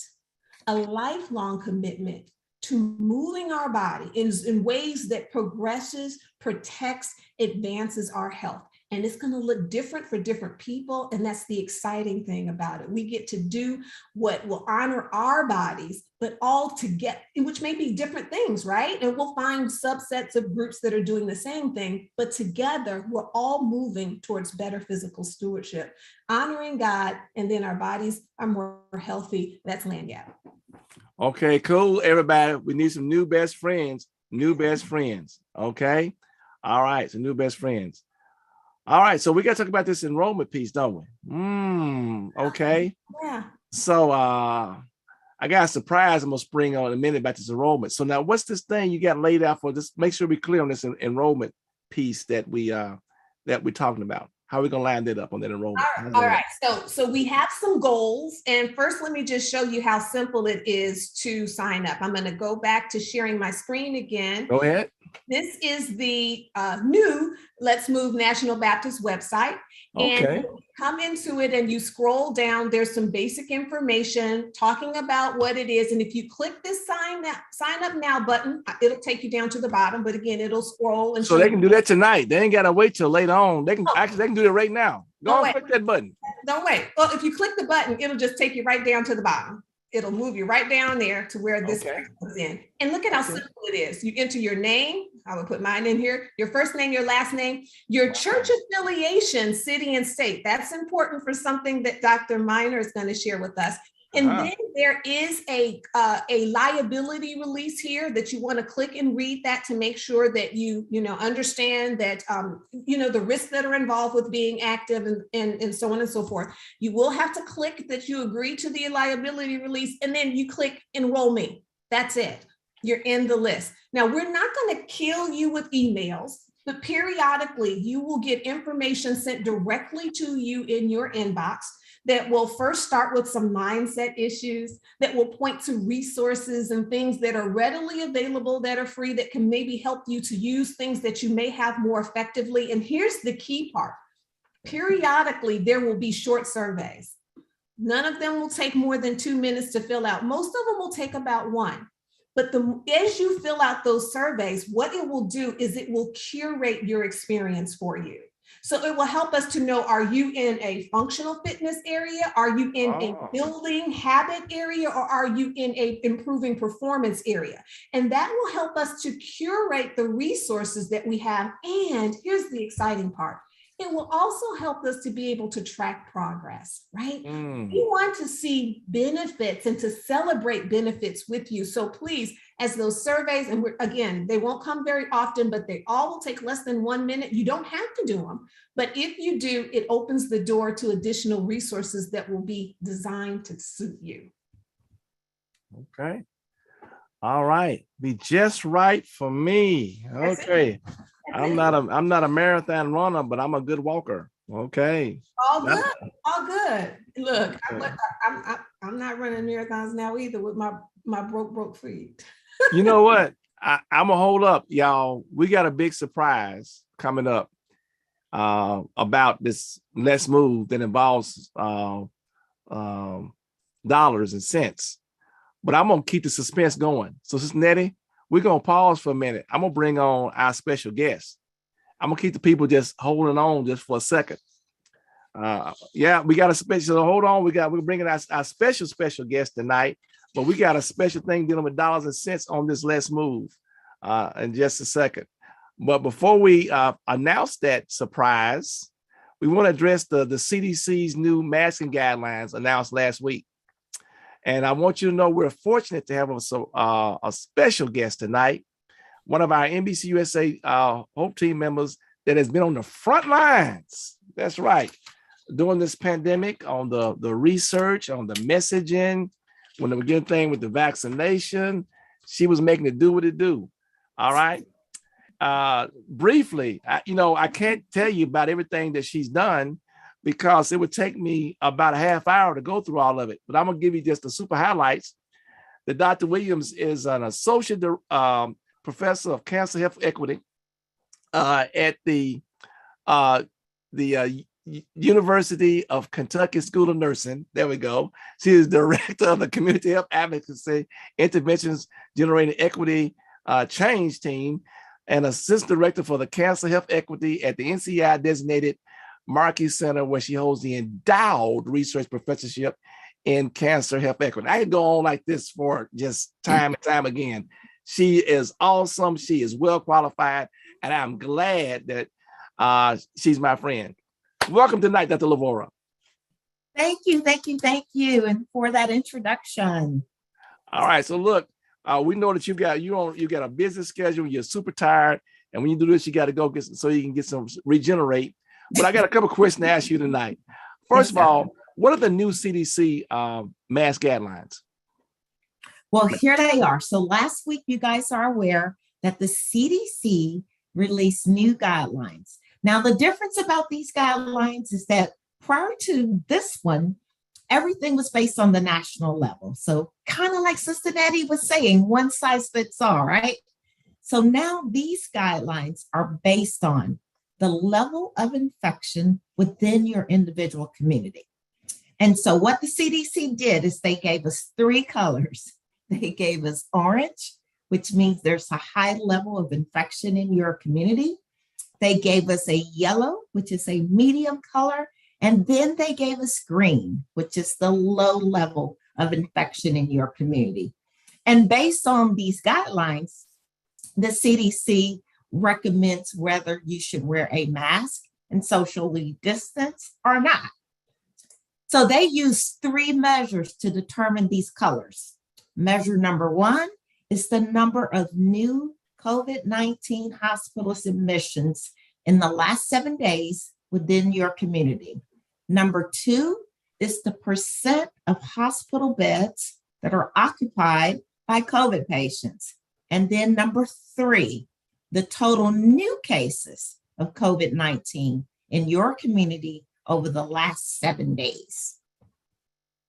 a lifelong commitment to moving our body in ways that progresses, protects, advances our health. And it's going to look different for different people. And that's the exciting thing about it. We get to do what will honor our bodies, but all together, which may be different things, right? And we'll find subsets of groups that are doing the same thing, but together we're all moving towards better physical stewardship, honoring God, and then our bodies are more healthy. That's Lanyap. Okay, cool, everybody. We need some new best friends. Okay. All right. So new best friends. All right, so we got to talk about this enrollment piece, don't we? Okay. Yeah. So I got a surprise I'm gonna spring on in a minute about this enrollment. So now, what's this thing you got laid out for? Just make sure we're clear on this enrollment piece that we're talking about. How are we gonna line that up on that enrollment? All right. So we have some goals, and first, let me just show you how simple it is to sign up. I'm going to go back to sharing my screen again. Go ahead. This is the new Let's Move National Baptist website. Okay. And you come into it and you scroll down, there's some basic information talking about what it is. And if you click this sign up now button, it'll take you down to the bottom, but again, it'll scroll. And so they can do that tonight. They ain't got to wait till later on. They can they can do it right now. Go on, click that button. Don't wait. Well, if you click the button, it'll just take you right down to the bottom. It'll move you right down there to where this comes in. And look at how simple it is. You enter your name. I would put mine in here. Your first name, your last name, your church affiliation, city and state. That's important for something that Dr. Miner is going to share with us. And then there is a liability release here that you want to click and read that to make sure that you understand that, the risks that are involved with being active and so on and so forth. You will have to click that you agree to the liability release, and then you click enroll me. That's it. You're in the list. Now, we're not going to kill you with emails, but periodically you will get information sent directly to you in your inbox that will first start with some mindset issues, that will point to resources and things that are readily available, that are free, that can maybe help you to use things that you may have more effectively. And here's the key part. Periodically, there will be short surveys. None of them will take more than 2 minutes to fill out. Most of them will take about 1. But as you fill out those surveys, what it will do is it will curate your experience for you. So it will help us to know, are you in a functional fitness area? Are you in a building habit area? Or are you in a improving performance area? And that will help us to curate the resources that we have. And here's the exciting part. It will also help us to be able to track progress, right? We want to see benefits and to celebrate benefits with you. So please, as those surveys, and again, they won't come very often, but they all will take less than 1 minute. You don't have to do them. But if you do, it opens the door to additional resources that will be designed to suit you. Okay. All right. Be just right for me. Okay. I'm not a marathon runner, but I'm a good walker. Okay. All good. All good. Look, I'm not running marathons now either with my broke feet. You know what? I'm gonna hold up, y'all. We got a big surprise coming up about this Let's Move that involves dollars and cents. But I'm gonna keep the suspense going. So, Cincinnati, we're gonna pause for a minute. I'm gonna bring on our special guest. I'm gonna keep the people just holding on just for a second. Yeah, we got a special. So hold on, we're bringing our special guest tonight. But we got a special thing dealing with dollars and cents on this Let's Move in just a second. But before we announce that surprise, we want to address the CDC's new masking guidelines announced last week. And I want you to know we're fortunate to have a special guest tonight, one of our NBCUSA Hope team members that has been on the front lines. That's right. During this pandemic, on the research, on the messaging, when they were getting things with the vaccination, she was making it do what it do. All right. Briefly, I can't tell you about everything that she's done because it would take me about a half hour to go through all of it. But I'm going to give you just the super highlights. That Dr. Williams is an associate professor of cancer health equity at the University of Kentucky School of Nursing. There we go. She is director of the Community Health Advocacy Interventions Generating Equity Change Team and assistant director for the Cancer Health Equity at the NCI designated Markey Center, where she holds the endowed research professorship in cancer health equity. I could go on like this for just time and time again. She is awesome. She is well qualified, and I'm glad that she's my friend. Welcome tonight, Dr. Lavora. Thank you, and for that introduction. All right, so look, we know that you got a busy schedule. You're super tired, and when you do this, you got to go so you can get some regenerate. But I got a couple questions to ask you tonight. First of all, what are the new CDC mask guidelines? Well, here they are. So last week, you guys are aware that the CDC released new guidelines. Now, the difference about these guidelines is that prior to this one, everything was based on the national level. So kind of like Cincinnati was saying, one size fits all, right? So now these guidelines are based on the level of infection within your individual community. And so what the CDC did is they gave us three colors. They gave us orange, which means there's a high level of infection in your community. They gave us a yellow, which is a medium color. And then they gave us green, which is the low level of infection in your community. And based on these guidelines, the CDC recommends whether you should wear a mask and socially distance or not. So they use three measures to determine these colors. Measure number one is the number of new COVID-19 hospitalist admissions in the last 7 days within your community. Number two is the percent of hospital beds that are occupied by COVID patients. And then number three, the total new cases of COVID-19 in your community over the last 7 days.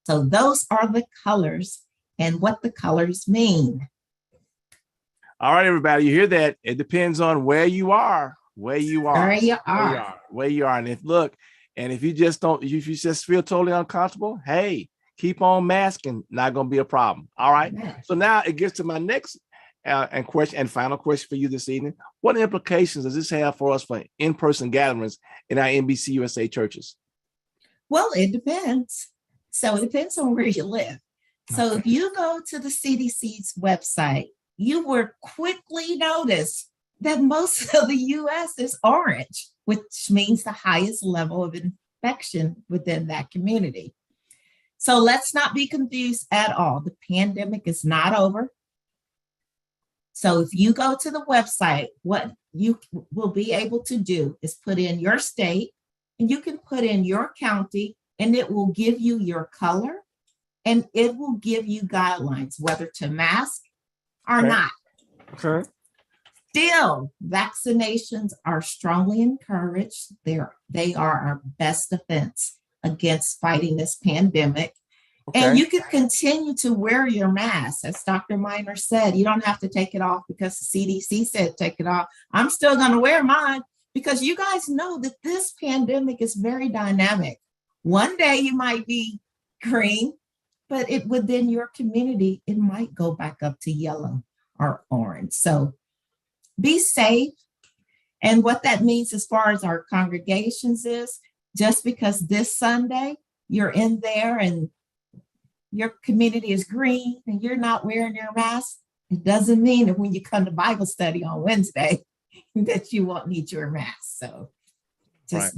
So those are the colors and what the colors mean. All right, everybody, you hear that? It depends on where you are. And if you just feel totally uncomfortable, hey, keep on masking. Not going to be a problem. All right. So now it gets to my next final question for you this evening. What implications does this have for us for in-person gatherings in our NBCUSA churches? Well, it depends. So it depends on where you live. So if you go to the CDC's website, you will quickly notice that most of the US is orange, which means the highest level of infection within that community. So let's not be confused at all. The pandemic is not over. So if you go to the website, what you will be able to do is put in your state, and you can put in your county, and it will give you your color, and it will give you guidelines whether to mask or not. Okay. Still, vaccinations are strongly encouraged. They are our best defense against fighting this pandemic. Okay. And you can continue to wear your mask. As Dr. Miner said, you don't have to take it off because the CDC said take it off. I'm still going to wear mine because you guys know that this pandemic is very dynamic. One day you might be green, but within your community, it might go back up to yellow or orange. So be safe. And what that means as far as our congregations is, just because this Sunday you're in there and your community is green and you're not wearing your mask, it doesn't mean that when you come to Bible study on Wednesday that you won't need your mask. So just,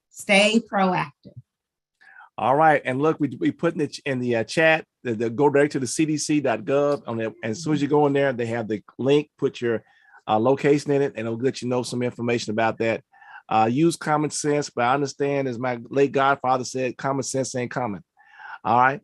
stay proactive. All right. And look, we putting it in the chat. They'll go direct to the cdc.gov. And as soon as you go in there, they have the link, put your location in it, and it'll let you know some information about that. Use common sense, but I understand, as my late godfather said, common sense ain't common. All right.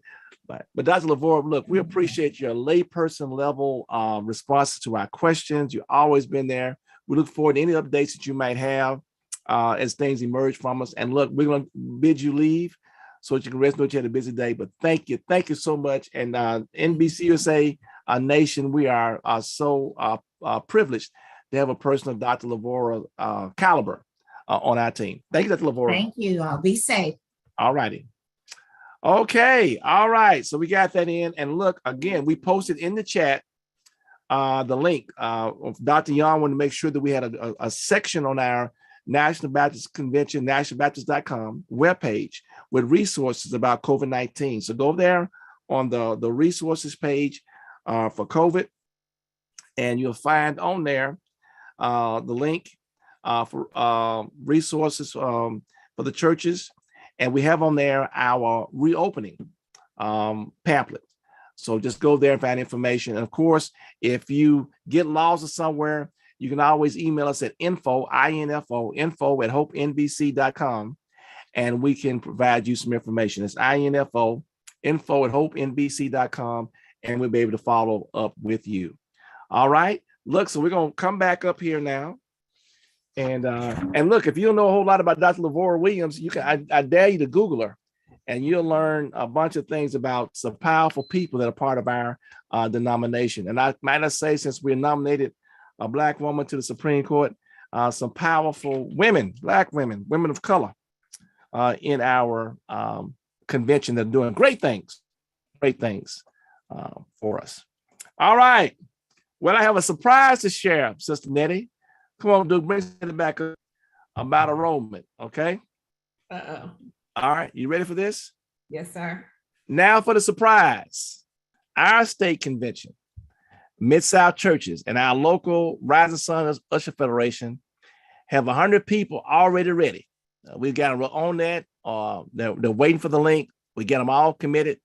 But Dr. LaVore, look, we appreciate your layperson level responses to our questions. You've always been there. We look forward to any updates that you might have as things emerge from us. And look, we're going to bid you leave so that you can rest. Know you had a busy day, but thank you so much. And NBCUSA Nation, we are so privileged to have a person of Dr. LaVore caliber on our team. Thank you, Dr. LaVore. Thank you. I'll be safe. All righty. Okay. All right. So we got that in. And look, again, we posted in the chat the link. Dr. Young wanted to make sure that we had a section on our National Baptist Convention, nationalbaptist.com webpage with resources about COVID-19. So go there on the resources page for COVID, and you'll find on there the link for resources for the churches. And we have on there our reopening pamphlet. So just go there and find information. And of course, if you get lost or somewhere, you can always email us at info at hopenbc.com, and we can provide you some information. It's info at hopenbc.com, and we'll be able to follow up with you. All right. Look, so we're going to come back up here now. And look, if you don't know a whole lot about Dr. LaVore Williams, you can I dare you to Google her, and you'll learn a bunch of things about some powerful people that are part of our denomination. And I might not say, since we're nominated a Black woman to the Supreme Court, some powerful women, Black women of color in our convention that are doing great things for us. All right. Well, I have a surprise to share, Sister Nettie. Come on, Duke, bring it back up about enrollment, okay? Uh-oh. All right, you ready for this? Yes, sir. Now for the surprise. Our state convention, Mid-South churches, and our local Rising Sun Usher Federation have 100 people already ready. We've got them on that. They're waiting for the link. We get them all committed.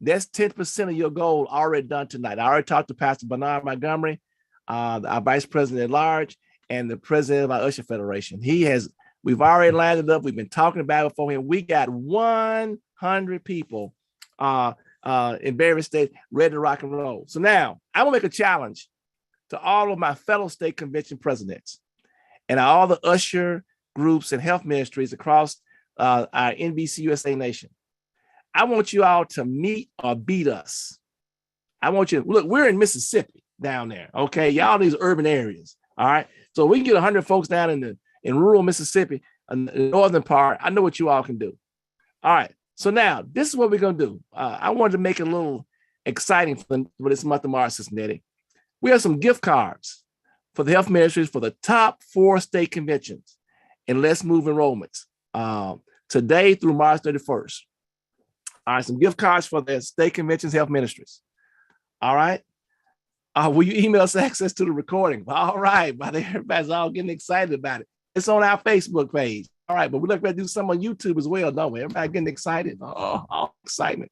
That's 10% of your goal already done tonight. I already talked to Pastor Bernard Montgomery, our vice president at large, and the president of our Usher Federation. We've already landed up. We've been talking about it before him. We got 100 people in various states ready to rock and roll. So now I will make a challenge to all of my fellow state convention presidents and all the usher groups and health ministries across our NBCUSA nation. I want you all to meet or beat us. I want you to look, we're in Mississippi down there. Okay. Y'all, these urban areas. All right. So we can get 100 folks down in rural Mississippi, in the northern part. I know what you all can do. All right. So now this is what we're going to do. I wanted to make it a little exciting for this month of March, Sister Nettie. We have some gift cards for the health ministries for the top 4 state conventions and Let's Move enrollments today through March 31st. All right, some gift cards for the state conventions health ministries. All right. Will you email us access to the recording? All right, but everybody's all getting excited about it. It's on our Facebook page. All right, but we're looking to do some on YouTube as well, don't we? Everybody getting excited. All excitement.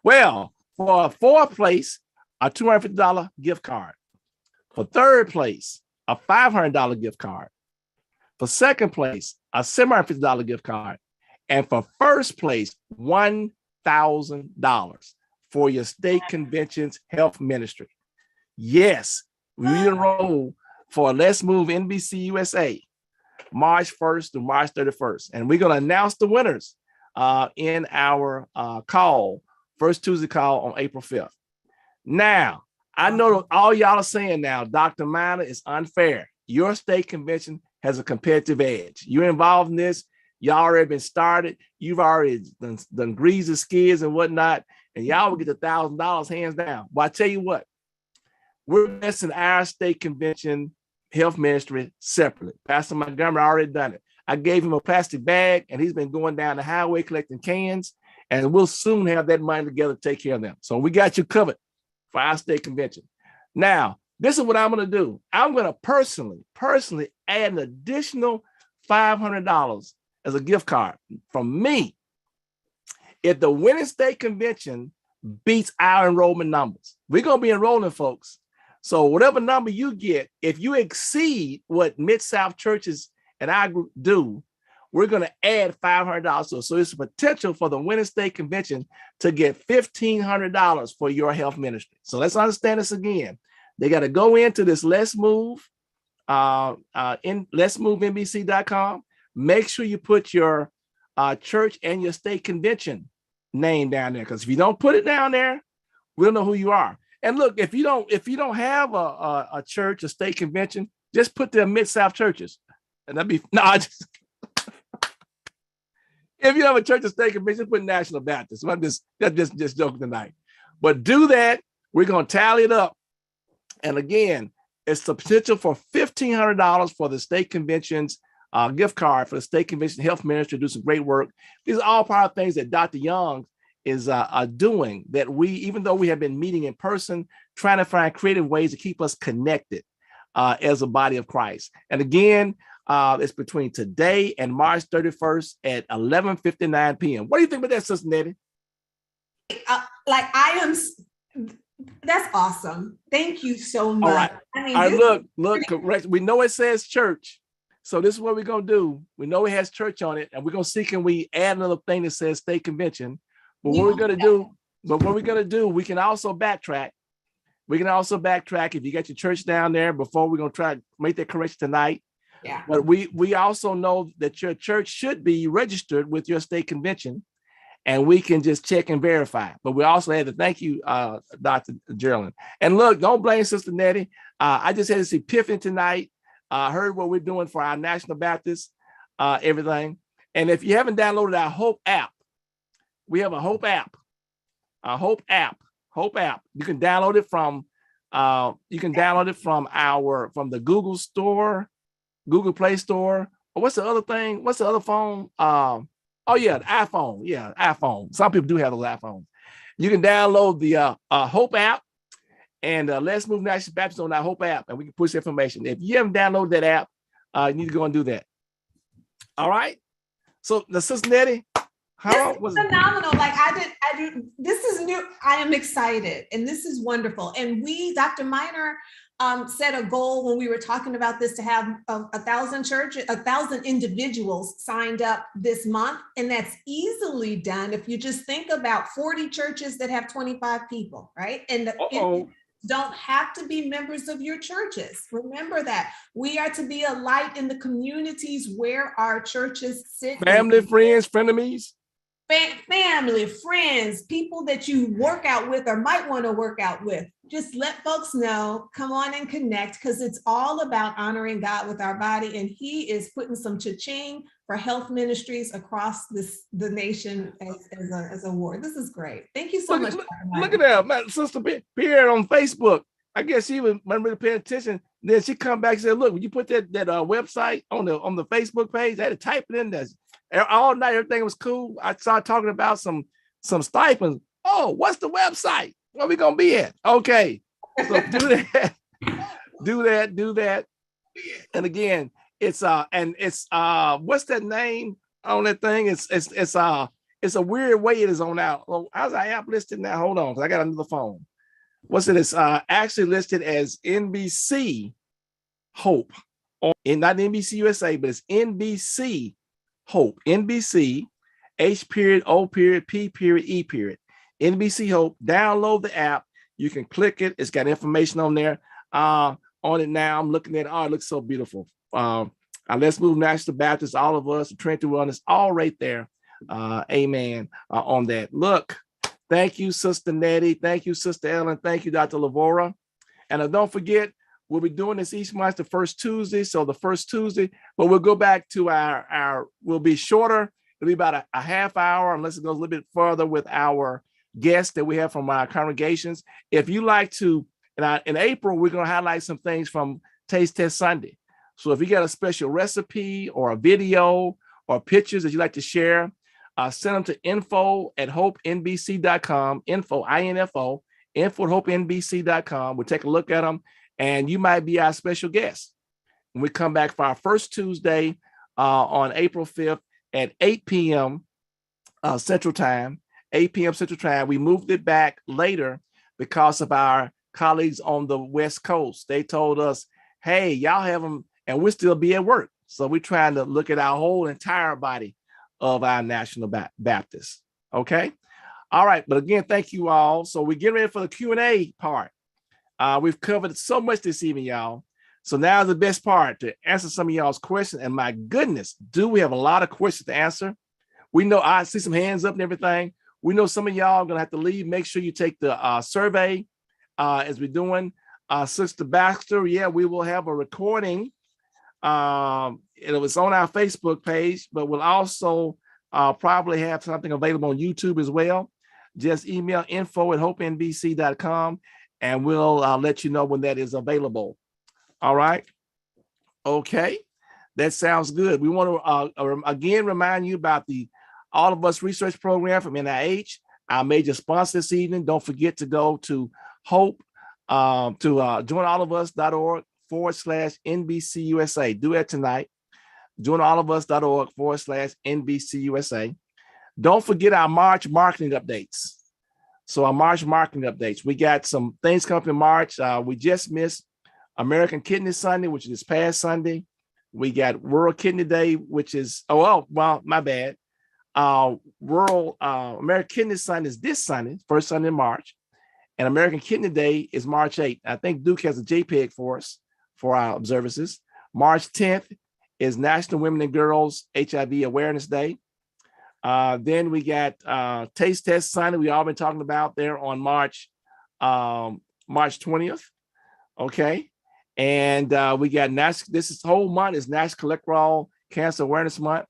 Well, for 4th place, a $250 gift card. For 3rd place, a $500 gift card. For 2nd place, a $750 gift card. And for 1st place, $1,000 for your state convention's health ministry. Yes, we enroll for Let's Move NBC USA, March 1st to March 31st. And we're going to announce the winners in our call, first Tuesday call on April 5th. Now, I know all y'all are saying now, Dr. Miner, is unfair. Your state convention has a competitive edge. You're involved in this. Y'all already been started. You've already done greased the skids and whatnot, and y'all will get $1,000 hands down. But I tell you what, we're blessing our state convention health ministry separately. Pastor Montgomery already done it. I gave him a plastic bag, and he's been going down the highway collecting cans, and we'll soon have that money together to take care of them. So we got you covered for our state convention. Now, this is what I'm going to do. I'm going to personally add an additional $500 as a gift card from me if the winning state convention beats our enrollment numbers. We're going to be enrolling folks. So whatever number you get, if you exceed what Mid-South churches and our group do, we're going to add $500 to it. So it's a potential for the winning state convention to get $1,500 for your health ministry. So let's understand this again. They got to go into this Let's Move, letsmovenbc.com. Make sure you put your church and your state convention name down there, because if you don't put it down there, we'll know who you are. And look, if you don't have a church, a state convention, just put the Mid-South churches, and that'd be if you have a church or state convention, put National Baptist. So I'm just joking tonight, but do that. We're gonna tally it up, and again, it's the potential for $1,500 for the state convention's gift card for the state convention health ministry to do some great work. These are all part of things that Dr. Young is doing, that we, even though we have been meeting in person, trying to find creative ways to keep us connected as a body of Christ. And again, it's between today and March 31st at 11:59 p.m. What do you think about that, Sister Nettie? That's awesome. Thank you so much. All right. I mean, look, correct. We know it says church. So this is what we're going to do. We know it has church on it, and we're going to see, can we add another thing that says state convention? But what we're going to do, we can also backtrack. If you got your church down there before, we're going to try to make that correction tonight. Yeah. But we also know that your church should be registered with your state convention, and we can just check and verify. But we also had to thank you, Dr. Geraldine. And look, don't blame Sister Nettie. I just had this epiphany tonight. I heard what we're doing for our National Baptist, everything. And if you haven't downloaded our H.O.P.E app, we have a H.O.P.E app. H.O.P.E app. You can download it from from the Google Store, Google Play Store. Or what's the other thing? What's the other phone? The iPhone. Yeah, iPhone. Some people do have those iPhones. You can download the H.O.P.E app, and Let's Move National Baptist on our H.O.P.E app, and we can push information. If you haven't downloaded that app, you need to go and do that. All right. So the Sister Nettie, how was phenomenal? Like I did. This is new. I am excited, and this is wonderful. And we, Dr. Miner, set a goal when we were talking about this to have 1,000 individuals signed up this month, and that's easily done if you just think about 40 churches that have 25 people, right? And don't have to be members of your churches. Remember that we are to be a light in the communities where our churches sit. Family, friends, frenemies. Family, friends, people that you work out with or might want to work out with. Just let folks know, come on and connect, because it's all about honoring God with our body. And he is putting some cha-ching for health ministries across the nation as a award. This is great. Thank you so much. Look at that, my Sister Pierre on Facebook. I guess she wasn't really paying attention. Then she come back and said, look, when you put that website on the Facebook page, I had to type it in there. All night, everything was cool. I started talking about some stipends. Oh, what's the website? Where we gonna be at? Okay, so do that. And again, it's what's that name on that thing? It's a weird way it is on out. Well, how's our app listed now? Hold on, because I got another phone. What's it? It's actually listed as NBC H.O.P.E, not NBCUSA, but it's NBC H.O.P.E, NBC H.O.P.E. NBC H.O.P.E. Download the app. You can click it. It's got information on there. On on it now. I'm looking at it. Oh, it looks so beautiful. Let's Move National Baptist, all of us, the Trinity Wellness, all right there. Amen on that. Look, thank you, Sister Nettie. Thank you, Sister Ellen. Thank you, Dr. Lavora. And don't forget, we'll be doing this each month, the first Tuesday. So the first Tuesday, but we'll go back to we'll be shorter. It'll be about a half hour, unless it goes a little bit further with our guests that we have from our congregations. If you like to, in April, we're going to highlight some things from Taste Test Sunday. So if you got a special recipe or a video or pictures that you'd like to share, send them to info@hopenbc.com, info at hopenbc.com. We'll take a look at them, and you might be our special guest when we come back for our first Tuesday on April 5th at 8 p.m. Central Time, 8 p.m. Central Time. We moved it back later because of our colleagues on the West Coast. They told us, hey, y'all have them, and we'll still be at work. So we're trying to look at our whole entire body of our National Baptists. Okay. All right. But again, thank you all. So we're getting ready for the Q&A part. We've covered so much this evening, y'all. So now the best part to answer some of y'all's questions. And my goodness, do we have a lot of questions to answer? We know I see some hands up and everything. We know some of y'all are going to have to leave. Make sure you take the survey as we're doing. Sister Baxter, yeah, we will have a recording. It was on our Facebook page, but we'll also probably have something available on YouTube as well. Just email info@hopenbc.com and we'll let you know when that is available. All right. Okay. That sounds good. We want to again remind you about the All of Us research program from NIH, our major sponsor this evening. Don't forget to go to Hope to joinallofus.org/NBCUSA. Do that tonight. joinallofus.org/NBCUSA. Don't forget our March marketing updates. So our March marketing updates, we got some things coming in March. We just missed American Kidney Sunday, which is this past Sunday. We got World Kidney Day, which is, my bad. American Kidney Sunday is this Sunday, first Sunday in March. And American Kidney Day is March 8th. I think Duke has a JPEG for us for our observances. March 10th is National Women and Girls HIV Awareness Day. Then we got Taste Test Sunday. We all been talking about there on March 20th. Okay. And we got this whole month is National Cholesterol Cancer Awareness Month.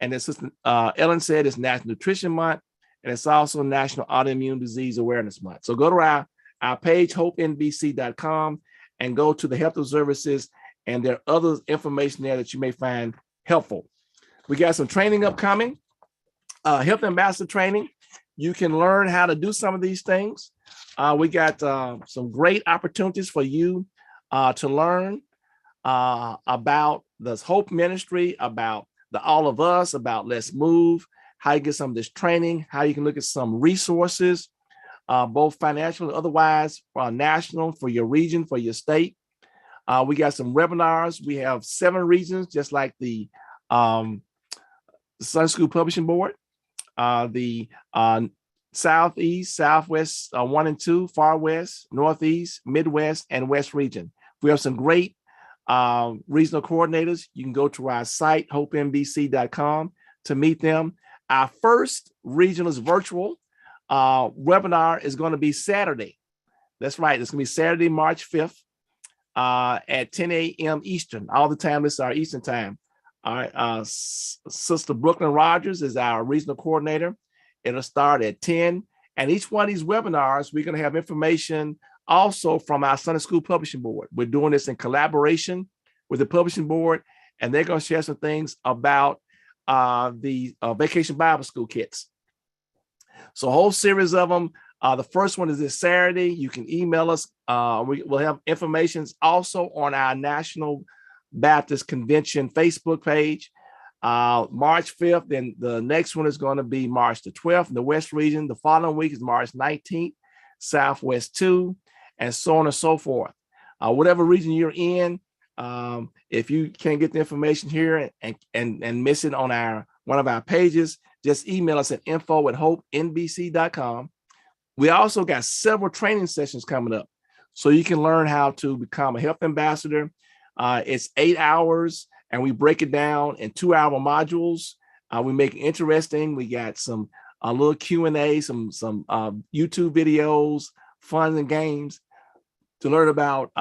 And as Ellen said, it's National Nutrition Month. And it's also National Autoimmune Disease Awareness Month. So go to our page, hopenbc.com, and go to the Health of Services. And there are other information there that you may find helpful. We got some training upcoming, Health Ambassador training. You can learn how to do some of these things. We got some great opportunities for you to learn about the Hope Ministry, about the All of Us, about Let's Move, how you get some of this training, how you can look at some resources, both financial and otherwise, national for your region, for your state. We got some webinars. We have 7 regions, just like the Sunday School Publishing Board, the Southeast, Southwest 1 and 2, Far West, Northeast, Midwest, and West region. We have some great regional coordinators. You can go to our site, hopenbc.com, to meet them. Our first regional virtual webinar is going to be Saturday. That's right. It's going to be Saturday, March 5th at 10 a.m. Eastern. All the time, this is our Eastern time. All right. Sister Brooklyn Rogers is our regional coordinator. It'll start at 10. And each one of these webinars, we're going to have information also from our Sunday School Publishing Board. We're doing this in collaboration with the Publishing Board, and they're going to share some things about the Vacation Bible School kits. So a whole series of them. The first one is this Saturday. You can email us. We'll have information also on our National Baptist Convention Facebook page. March 5th. Then the next one is going to be March the 12th in the West region. The following week is March 19th, Southwest 2, and so on and so forth. Whatever region you're in, if you can't get the information here and miss it on one of our pages, just email us at info@hopenbc.com. We also got several training sessions coming up. so you can learn how to become a health ambassador. It's 8 hours, and we break it down in 2-hour modules. We make it interesting. We got some a little Q&A, some YouTube videos, fun and games to learn about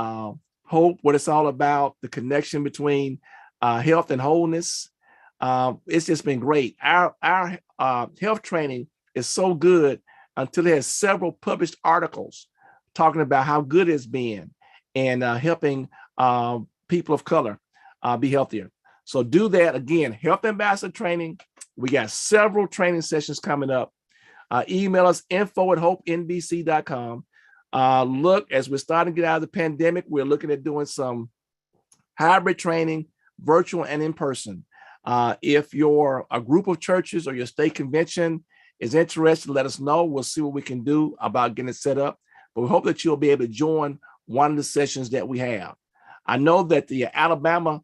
hope, what it's all about, the connection between health and wholeness. It's just been great. Our health training is so good until it has several published articles talking about how good it's been and helping people of color be healthier. So do that. Again, Health Ambassador Training. We got several training sessions coming up. Email us info@hopenbc.com. Look, as we're starting to get out of the pandemic, we're looking at doing some hybrid training, virtual and in person. If a group of churches or your state convention is interested, let us know. We'll see what we can do about getting it set up. But we hope that you'll be able to join one of the sessions that we have. I know that the Alabama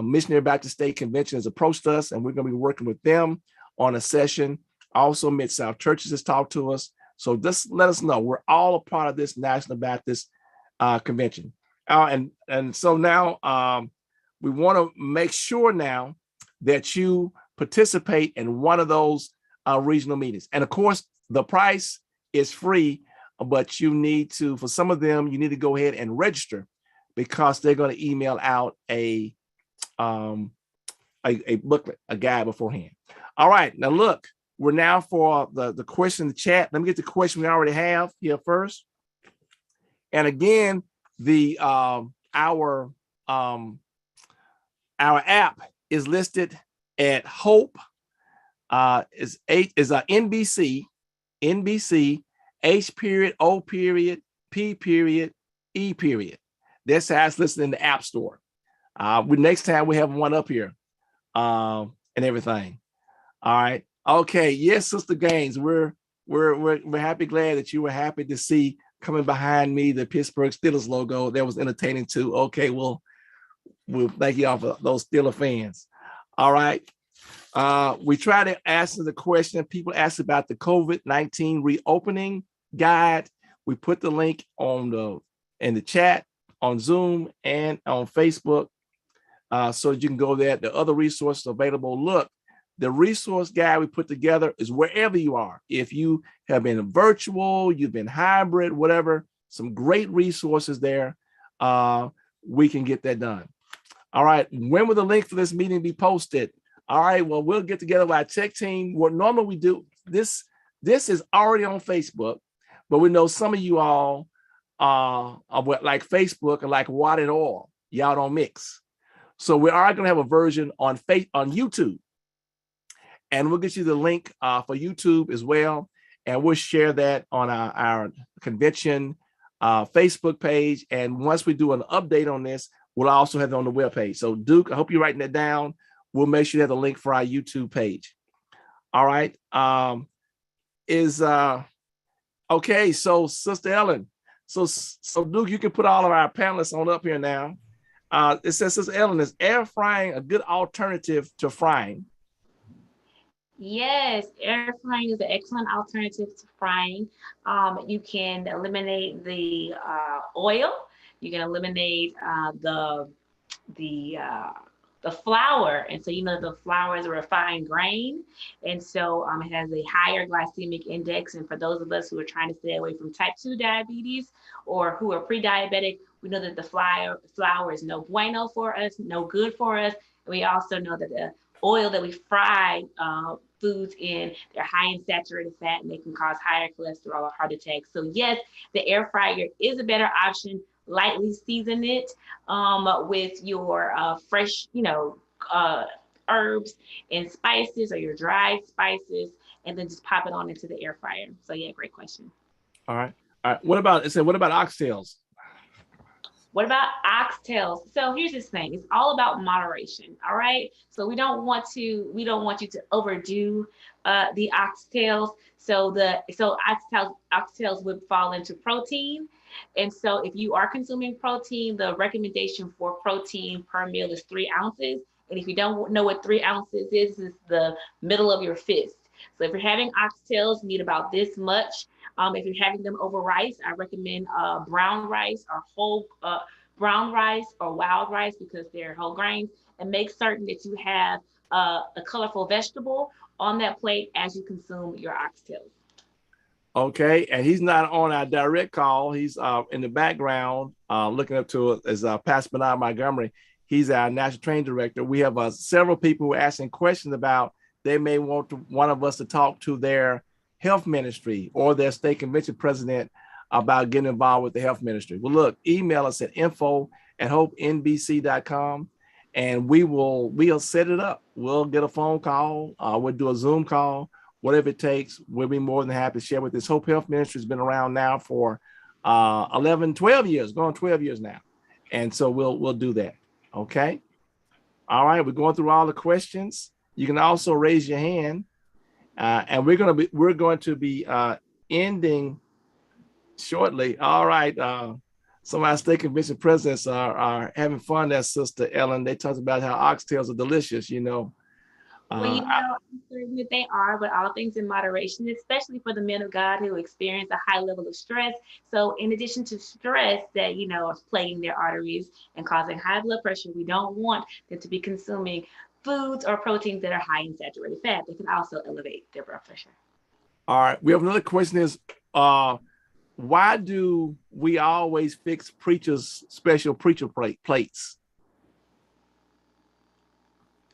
Missionary Baptist State Convention has approached us, and we're going to be working with them on a session. Also, Mid-South Churches has talked to us. So just let us know. We're all a part of this National Baptist Convention. And so now we want to make sure now that you participate in one of those regional meetings. And of course, the price is free, but you need to, for some of them, you need to go ahead and register because they're going to email out a booklet, a guide beforehand. All right, now look, we're now for the question in the chat. Let me get the question we already have here first. And again, the our app is listed at Hope is NBC H.O.P.E. That's how it's listed in the App Store. Next time we have one up here and everything. All right. Okay. Yes, Sister Gaines, we're happy, glad that you were happy to see coming behind me the Pittsburgh Steelers logo. That was entertaining too. Okay, we'll thank you all for those Steelers fans. All right. We try to answer the question people ask about the COVID-19 reopening guide. We put the link in the chat on Zoom and on Facebook, so you can go there. The other resources available. Look, the resource guide we put together is wherever you are. If you have been virtual, you've been hybrid, whatever, some great resources there. We can get that done. All right. When will the link for this meeting be posted? All right. Well, we'll get together with our tech team. What normally we do, this is already on Facebook, but we know some of you all like Facebook and like water and oil. Y'all don't mix. So we are going to have a version on YouTube. And we'll get you the link for YouTube as well. And we'll share that on our convention Facebook page. And once we do an update on this, we'll also have it on the webpage. So Duke, I hope you're writing that down. We'll make sure you have the link for our YouTube page. All right. Okay. So Sister Ellen, so Duke, you can put all of our panelists on up here now. It says, Sister Ellen, is air frying a good alternative to frying? Yes, air frying is an excellent alternative to frying. You can eliminate the oil. You can eliminate the flour, and so the flour is a refined grain, and so it has a higher glycemic index. And for those of us who are trying to stay away from type 2 diabetes or who are pre-diabetic, we know that the flour is no bueno for us, no good for us. And we also know that the oil that we fry foods in, they're high in saturated fat, and they can cause higher cholesterol or heart attacks. So yes, the air fryer is a better option. Lightly season it with your fresh, herbs and spices, or your dried spices, and then just pop it on into the air fryer. So yeah, great question. All right. What about oxtails? What about oxtails? So here's this thing. It's all about moderation. All right. So we don't want you to overdo the oxtails. So oxtails would fall into protein. And so if you are consuming protein, the recommendation for protein per meal is 3 ounces. And if you don't know what 3 ounces is, it's the middle of your fist. So if you're having oxtails, you need about this much. If you're having them over rice, I recommend brown rice or whole brown rice or wild rice because they're whole grains, and make certain that you have a colorful vegetable on that plate as you consume your oxtails. Okay, and he's not on our direct call. He's in the background looking up to it as Pastor Bernard Montgomery. He's our national training director. We have several people who are asking questions about they may want one of us to talk to their health ministry or their state convention president about getting involved with the health ministry. Well, look, email us at info@hopenbc.com and we'll set it up. We'll get a phone call. We'll do a Zoom call. Whatever it takes, we'll be more than happy to share with this. Hope Health Ministry has been around now for 12 years, going 12 years now. And so we'll do that. Okay. All right. We're going through all the questions. You can also raise your hand. And we're going to be ending shortly. All right. Some of our state convention presidents are having fun there, Sister Ellen. They talked about how oxtails are delicious, you know. Well, I'm certain that they are, but all things in moderation, especially for the men of God who experience a high level of stress. So in addition to stress that, is plaguing their arteries and causing high blood pressure, we don't want them to be consuming foods or proteins that are high in saturated fat. They can also elevate their blood pressure. All right. We have another question is, why do we always fix preachers' special preacher plates?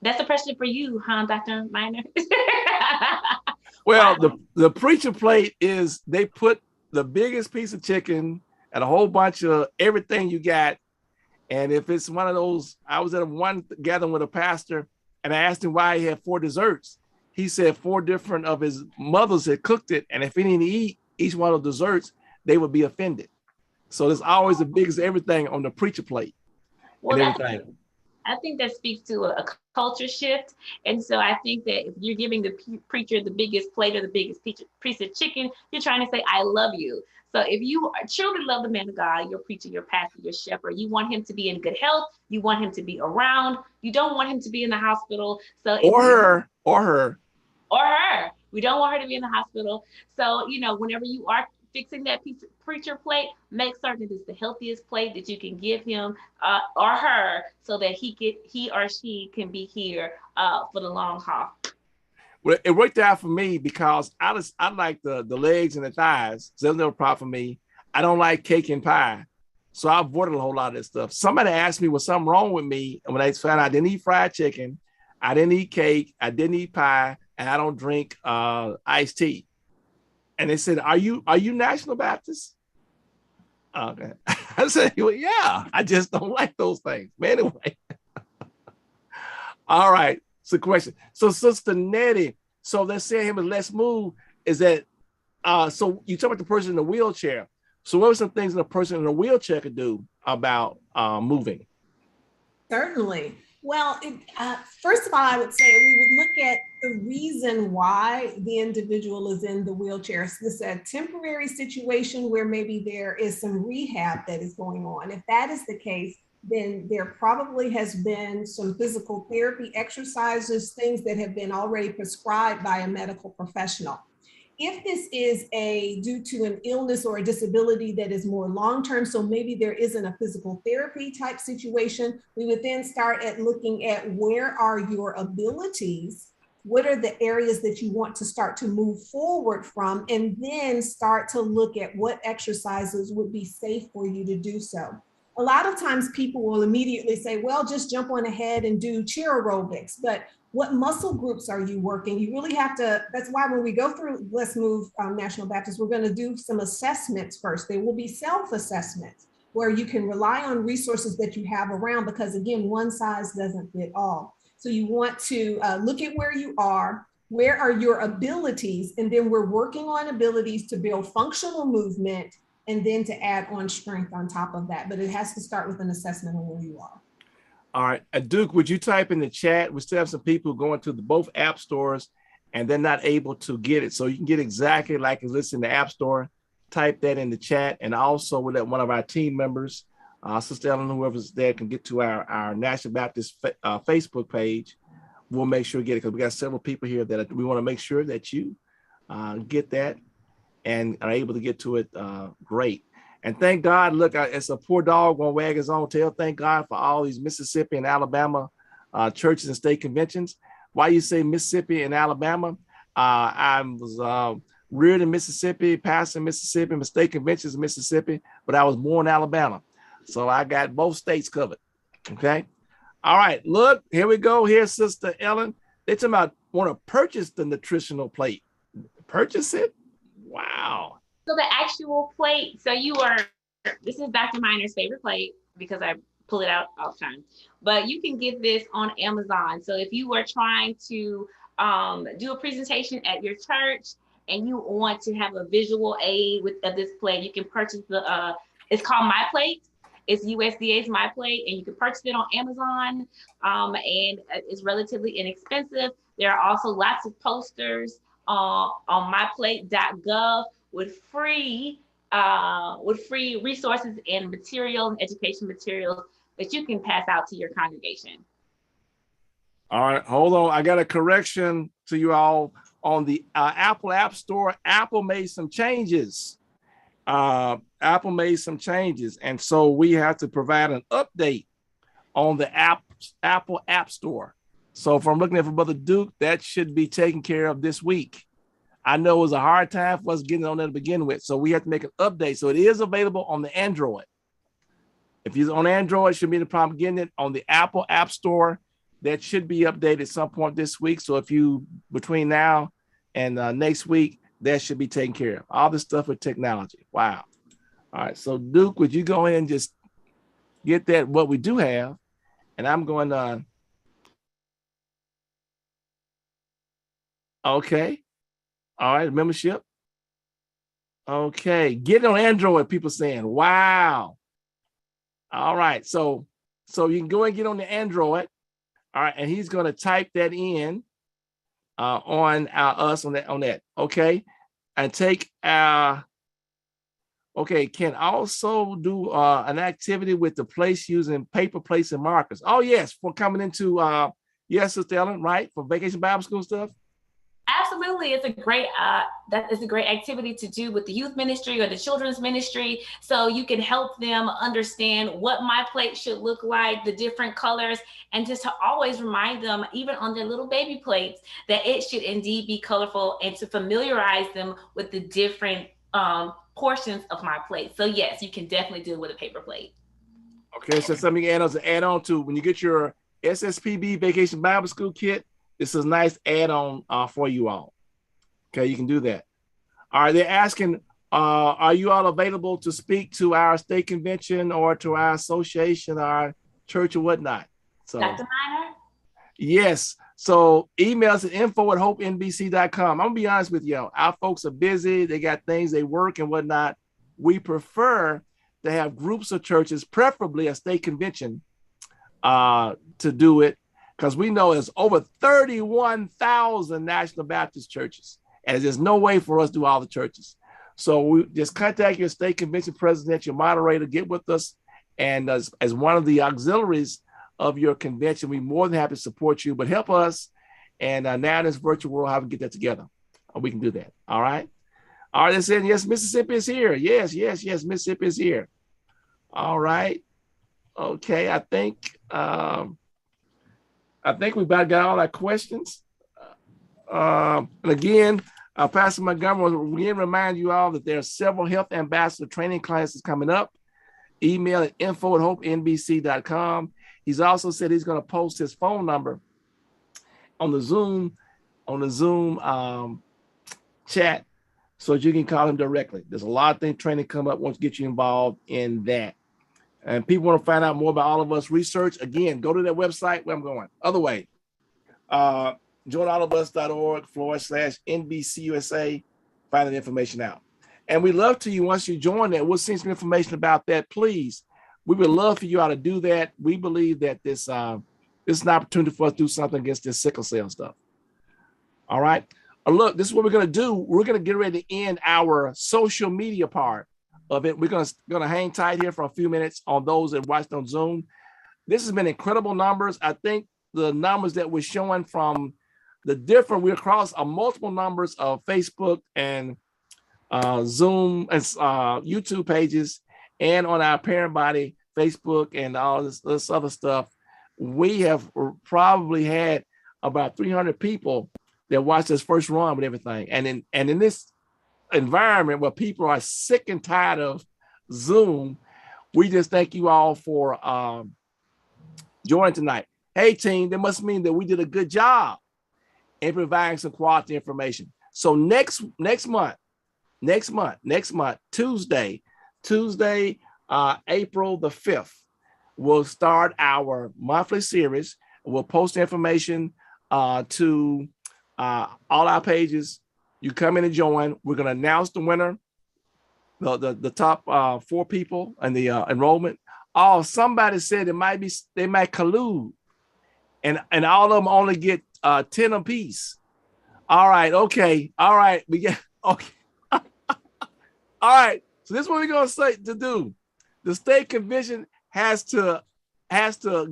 That's a question for you, huh, Dr. Miner? Well, the preacher plate is they put the biggest piece of chicken and a whole bunch of everything you got. And if it's one of those, I was at one gathering with a pastor and I asked him why he had 4 desserts. He said 4 different of his mothers had cooked it. And if he didn't eat each one of the desserts, they would be offended. So there's always the biggest everything on the preacher plate. Well, and everything. I think that speaks to a culture shift. And so I think that if you're giving the preacher the biggest plate or the biggest piece of chicken, you're trying to say, I love you. So if you truly love the man of God, your preacher, your pastor, your shepherd, you want him to be in good health. You want him to be around. You don't want him to be in the hospital. So or her. We don't want her to be in the hospital. So, whenever you are fixing that preacher plate, make certain that it's the healthiest plate that you can give him or her, so that he or she can be here for the long haul. Well, it worked out for me because I like the legs and the thighs. So there's no problem for me. I don't like cake and pie. So I avoided a whole lot of this stuff. Somebody asked me was something wrong with me. And when they found out I didn't eat fried chicken, I didn't eat cake, I didn't eat pie, and I don't drink iced tea. And they said, are you National Baptist? Okay. I said, well, yeah, I just don't like those things. But anyway. All right. So question. So Sister Nettie, so let's say him and let's move is that, so you talk about the person in the wheelchair. So what are some things that a person in a wheelchair could do about moving? Certainly. Well, first of all, I would say we would look at the reason why the individual is in the wheelchair. So this is a temporary situation where maybe there is some rehab that is going on. If that is the case, then there probably has been some physical therapy exercises, things that have been already prescribed by a medical professional. If this is due to an illness or a disability that is more long-term, so maybe there isn't a physical therapy type situation, we would then start at looking at where are your abilities, what are the areas that you want to start to move forward from, and then start to look at what exercises would be safe for you to do so. A lot of times people will immediately say, well, just jump on ahead and do chair aerobics, but what muscle groups are you working? You really have to, that's why when we go through Let's Move National Baptist, we're going to do some assessments first. They will be self-assessments where you can rely on resources that you have around, because again, one size doesn't fit all. So you want to look at where you are, where are your abilities, and then we're working on abilities to build functional movement and then to add on strength on top of that. But it has to start with an assessment of where you are. All right. Duke, would you type in the chat? We still have some people going to both app stores and they're not able to get it. So you can get exactly like it's listed in the app store. Type that in the chat. And also we'll let one of our team members, Sister Ellen, whoever's there, can get to our National Baptist Facebook page. we'll make sure we get it, because we got several people here that we want to make sure that you get that and are able to get to it. Great. And thank God, look, it's a poor dog won't wag his own tail. Thank God for all these Mississippi and Alabama churches and state conventions. Why you say Mississippi and Alabama? I was reared in Mississippi, passed in Mississippi, my state conventions in Mississippi, but I was born in Alabama. So I got both states covered. Okay. All right. Look, here we go. Here's Sister Ellen. They're talking about want to purchase the nutritional plate. Purchase it? Wow. So the actual plate, this is Dr. Miner's favorite plate because I pull it out all the time, but you can get this on Amazon. So if you were trying to do a presentation at your church and you want to have a visual aid with this plate, you can purchase it's called My Plate. It's USDA's My Plate, and you can purchase it on Amazon, and it's relatively inexpensive. There are also lots of posters on myplate.gov with free resources and materials, education materials that you can pass out to your congregation. All right, hold on. I got a correction to you all on the Apple App Store. Apple made some changes. And so we have to provide an update on the Apple App Store. So if I'm looking at for Brother Duke, that should be taken care of this week. I know it was a hard time for us getting on there to begin with, so we have to make an update. So it is available on the Android. If you're on Android, it shouldn't be the problem getting it. On the Apple App Store, that should be updated at some point this week. So if you, between now and next week, that should be taken care of. All this stuff with technology. Wow. All right. So Duke, would you go in and just get that, what we do have? And I'm going to. Okay. All right. Membership. Okay. Get it on Android, people saying, wow. All right. So you can go and get on the Android. All right. And he's going to type that in on us on that. Okay. And take can also do an activity with the place using paper plates and markers. Oh, yes. For coming into, yes, Sister Ellen, right? For Vacation Bible School stuff. Absolutely. It's a great activity to do with the youth ministry or the children's ministry. So you can help them understand what My Plate should look like, the different colors, and just to always remind them, even on their little baby plates, that it should indeed be colorful, and to familiarize them with the different portions of My Plate. So yes, you can definitely do it with a paper plate. Okay, so something to add on to when you get your SSPB Vacation Bible School kit. This is a nice add-on for you all. Okay, you can do that. All right, they're asking, are you all available to speak to our state convention or to our association, our church or whatnot? So, Dr. Miner? Yes. So email us at info@hopenbc.com. I'm going to be honest with y'all. Our folks are busy. They got things, they work and whatnot. We prefer to have groups of churches, preferably a state convention, to do it. Because we know there's over 31,000 National Baptist churches, and there's no way for us to do all the churches. So we just contact your state convention president, your moderator, get with us, and as one of the auxiliaries of your convention, we're more than happy to support you, but help us. And now in this virtual world, how we get that together. We can do that. All right. All right. They're saying, yes, Mississippi is here. Yes, Mississippi is here. All right. Okay. I think we about got all our questions. And again, Pastor Montgomery will again remind you all that there are several health ambassador training classes coming up. Email at info@hopenbc.com. He's also said he's going to post his phone number on the Zoom chat so that you can call him directly. There's a lot of things training come up once you get you involved in that. And people want to find out more about all of us research. Again, go to that website where I'm going. Other way, joinallofus.org/NBCUSA. Find that information out. And we love to you once you join that. We'll send some information about that, please. We would love for you all to do that. We believe that this is an opportunity for us to do something against this sickle cell stuff. All right. Look, this is what we're going to do. We're going to get ready to end our social media part of it. We're going to hang tight here for a few minutes on those that watched on Zoom. This has been incredible numbers. I think the numbers that we're showing from the different, we're across multiple numbers of Facebook and Zoom and YouTube pages, and on our parent body, Facebook and all this other stuff. We have probably had about 300 people that watched this first run with everything. And in this environment where people are sick and tired of Zoom, we just thank you all for joining tonight. Hey team, that must mean that we did a good job in providing some quality information. So next month, Tuesday, April the 5th, we'll start our monthly series. We'll post information to all our pages. You come in and join. We're going to announce the winner, the top 4 people and the enrollment. Oh, somebody said they might collude, and all of them only get 10 apiece. All right, okay, all right, we get okay. All right, so this is what we're gonna say to do. The state convention has to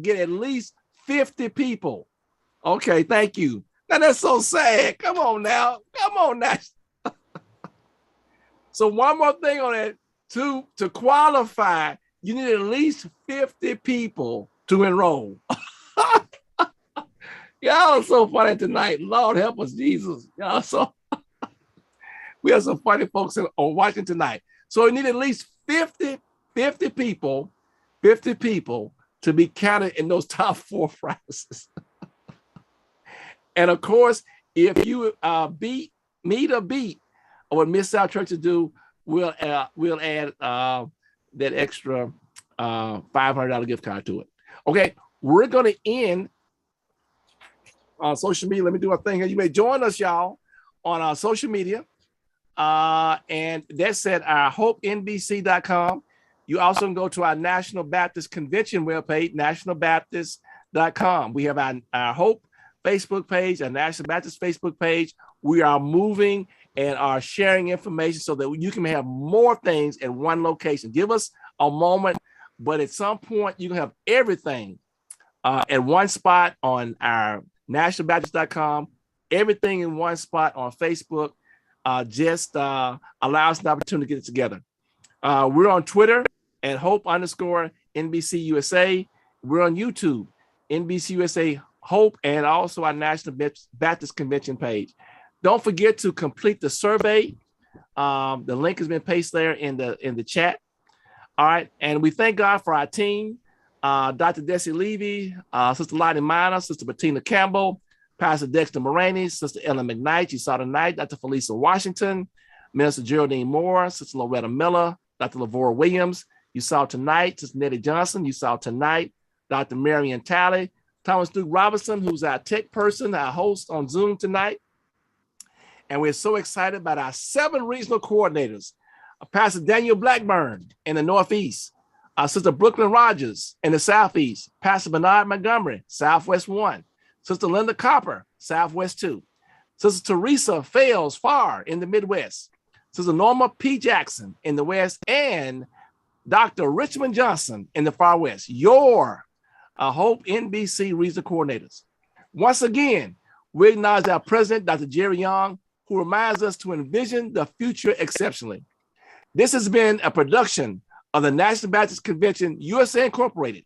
get at least 50 people. Okay, thank you. Now that's so sad. Come on now. So one more thing on that, to qualify, you need at least 50 people to enroll. Y'all are so funny tonight. Lord help us, Jesus. Y'all so we have some funny folks watching tonight. So you need at least 50 people to be counted in those top 4 prizes. And of course, if you beat what Miss South Church to do, we'll add that extra $500 gift card to it. Okay, we're gonna end on social media. Let me do a thing here. You may join us, y'all, on our social media. And that's at our HopeNBC.com. You also can go to our National Baptist Convention webpage, nationalbaptist.com. We have our Hope Facebook page, our National Baptist Facebook page. We are moving and are sharing information so that you can have more things in one location. Give us a moment, but at some point you can have everything at one spot on our nationalbaptist.com, everything in one spot on Facebook. Just allow us an opportunity to get it together. We're on Twitter at Hope_NBCUSA. We're on YouTube, NBCUSA Hope, and also our National Baptist Convention page. Don't forget to complete the survey. The link has been pasted there in the chat. All right, and we thank God for our team. Dr. Desi Levy, Sister Lottie Minor, Sister Bettina Campbell, Pastor Dexter Moraney, Sister Ellen McKnight, you saw tonight, Dr. Felisa Washington, Minister Geraldine Moore, Sister Loretta Miller, Dr. Lavora Williams, you saw tonight, Sister Nettie Johnson, you saw tonight, Dr. Marion Talley, Thomas Duke Robinson, who's our tech person, our host on Zoom tonight. And we're so excited about our 7 regional coordinators, Pastor Daniel Blackburn in the Northeast, Sister Brooklyn Rogers in the Southeast, Pastor Bernard Montgomery, Southwest 1, Sister Linda Copper, Southwest 2, Sister Teresa Fales Farr in the Midwest, Sister Norma P. Jackson in the West, and Dr. Richmond Johnson in the Far West, your Hope NBC regional coordinators. Once again, we acknowledge our president, Dr. Jerry Young, who reminds us to envision the future exceptionally. This has been a production of the National Baptist Convention, USA Incorporated,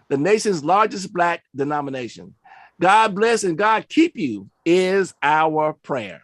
the nation's largest Black denomination. God bless and God keep you is our prayer.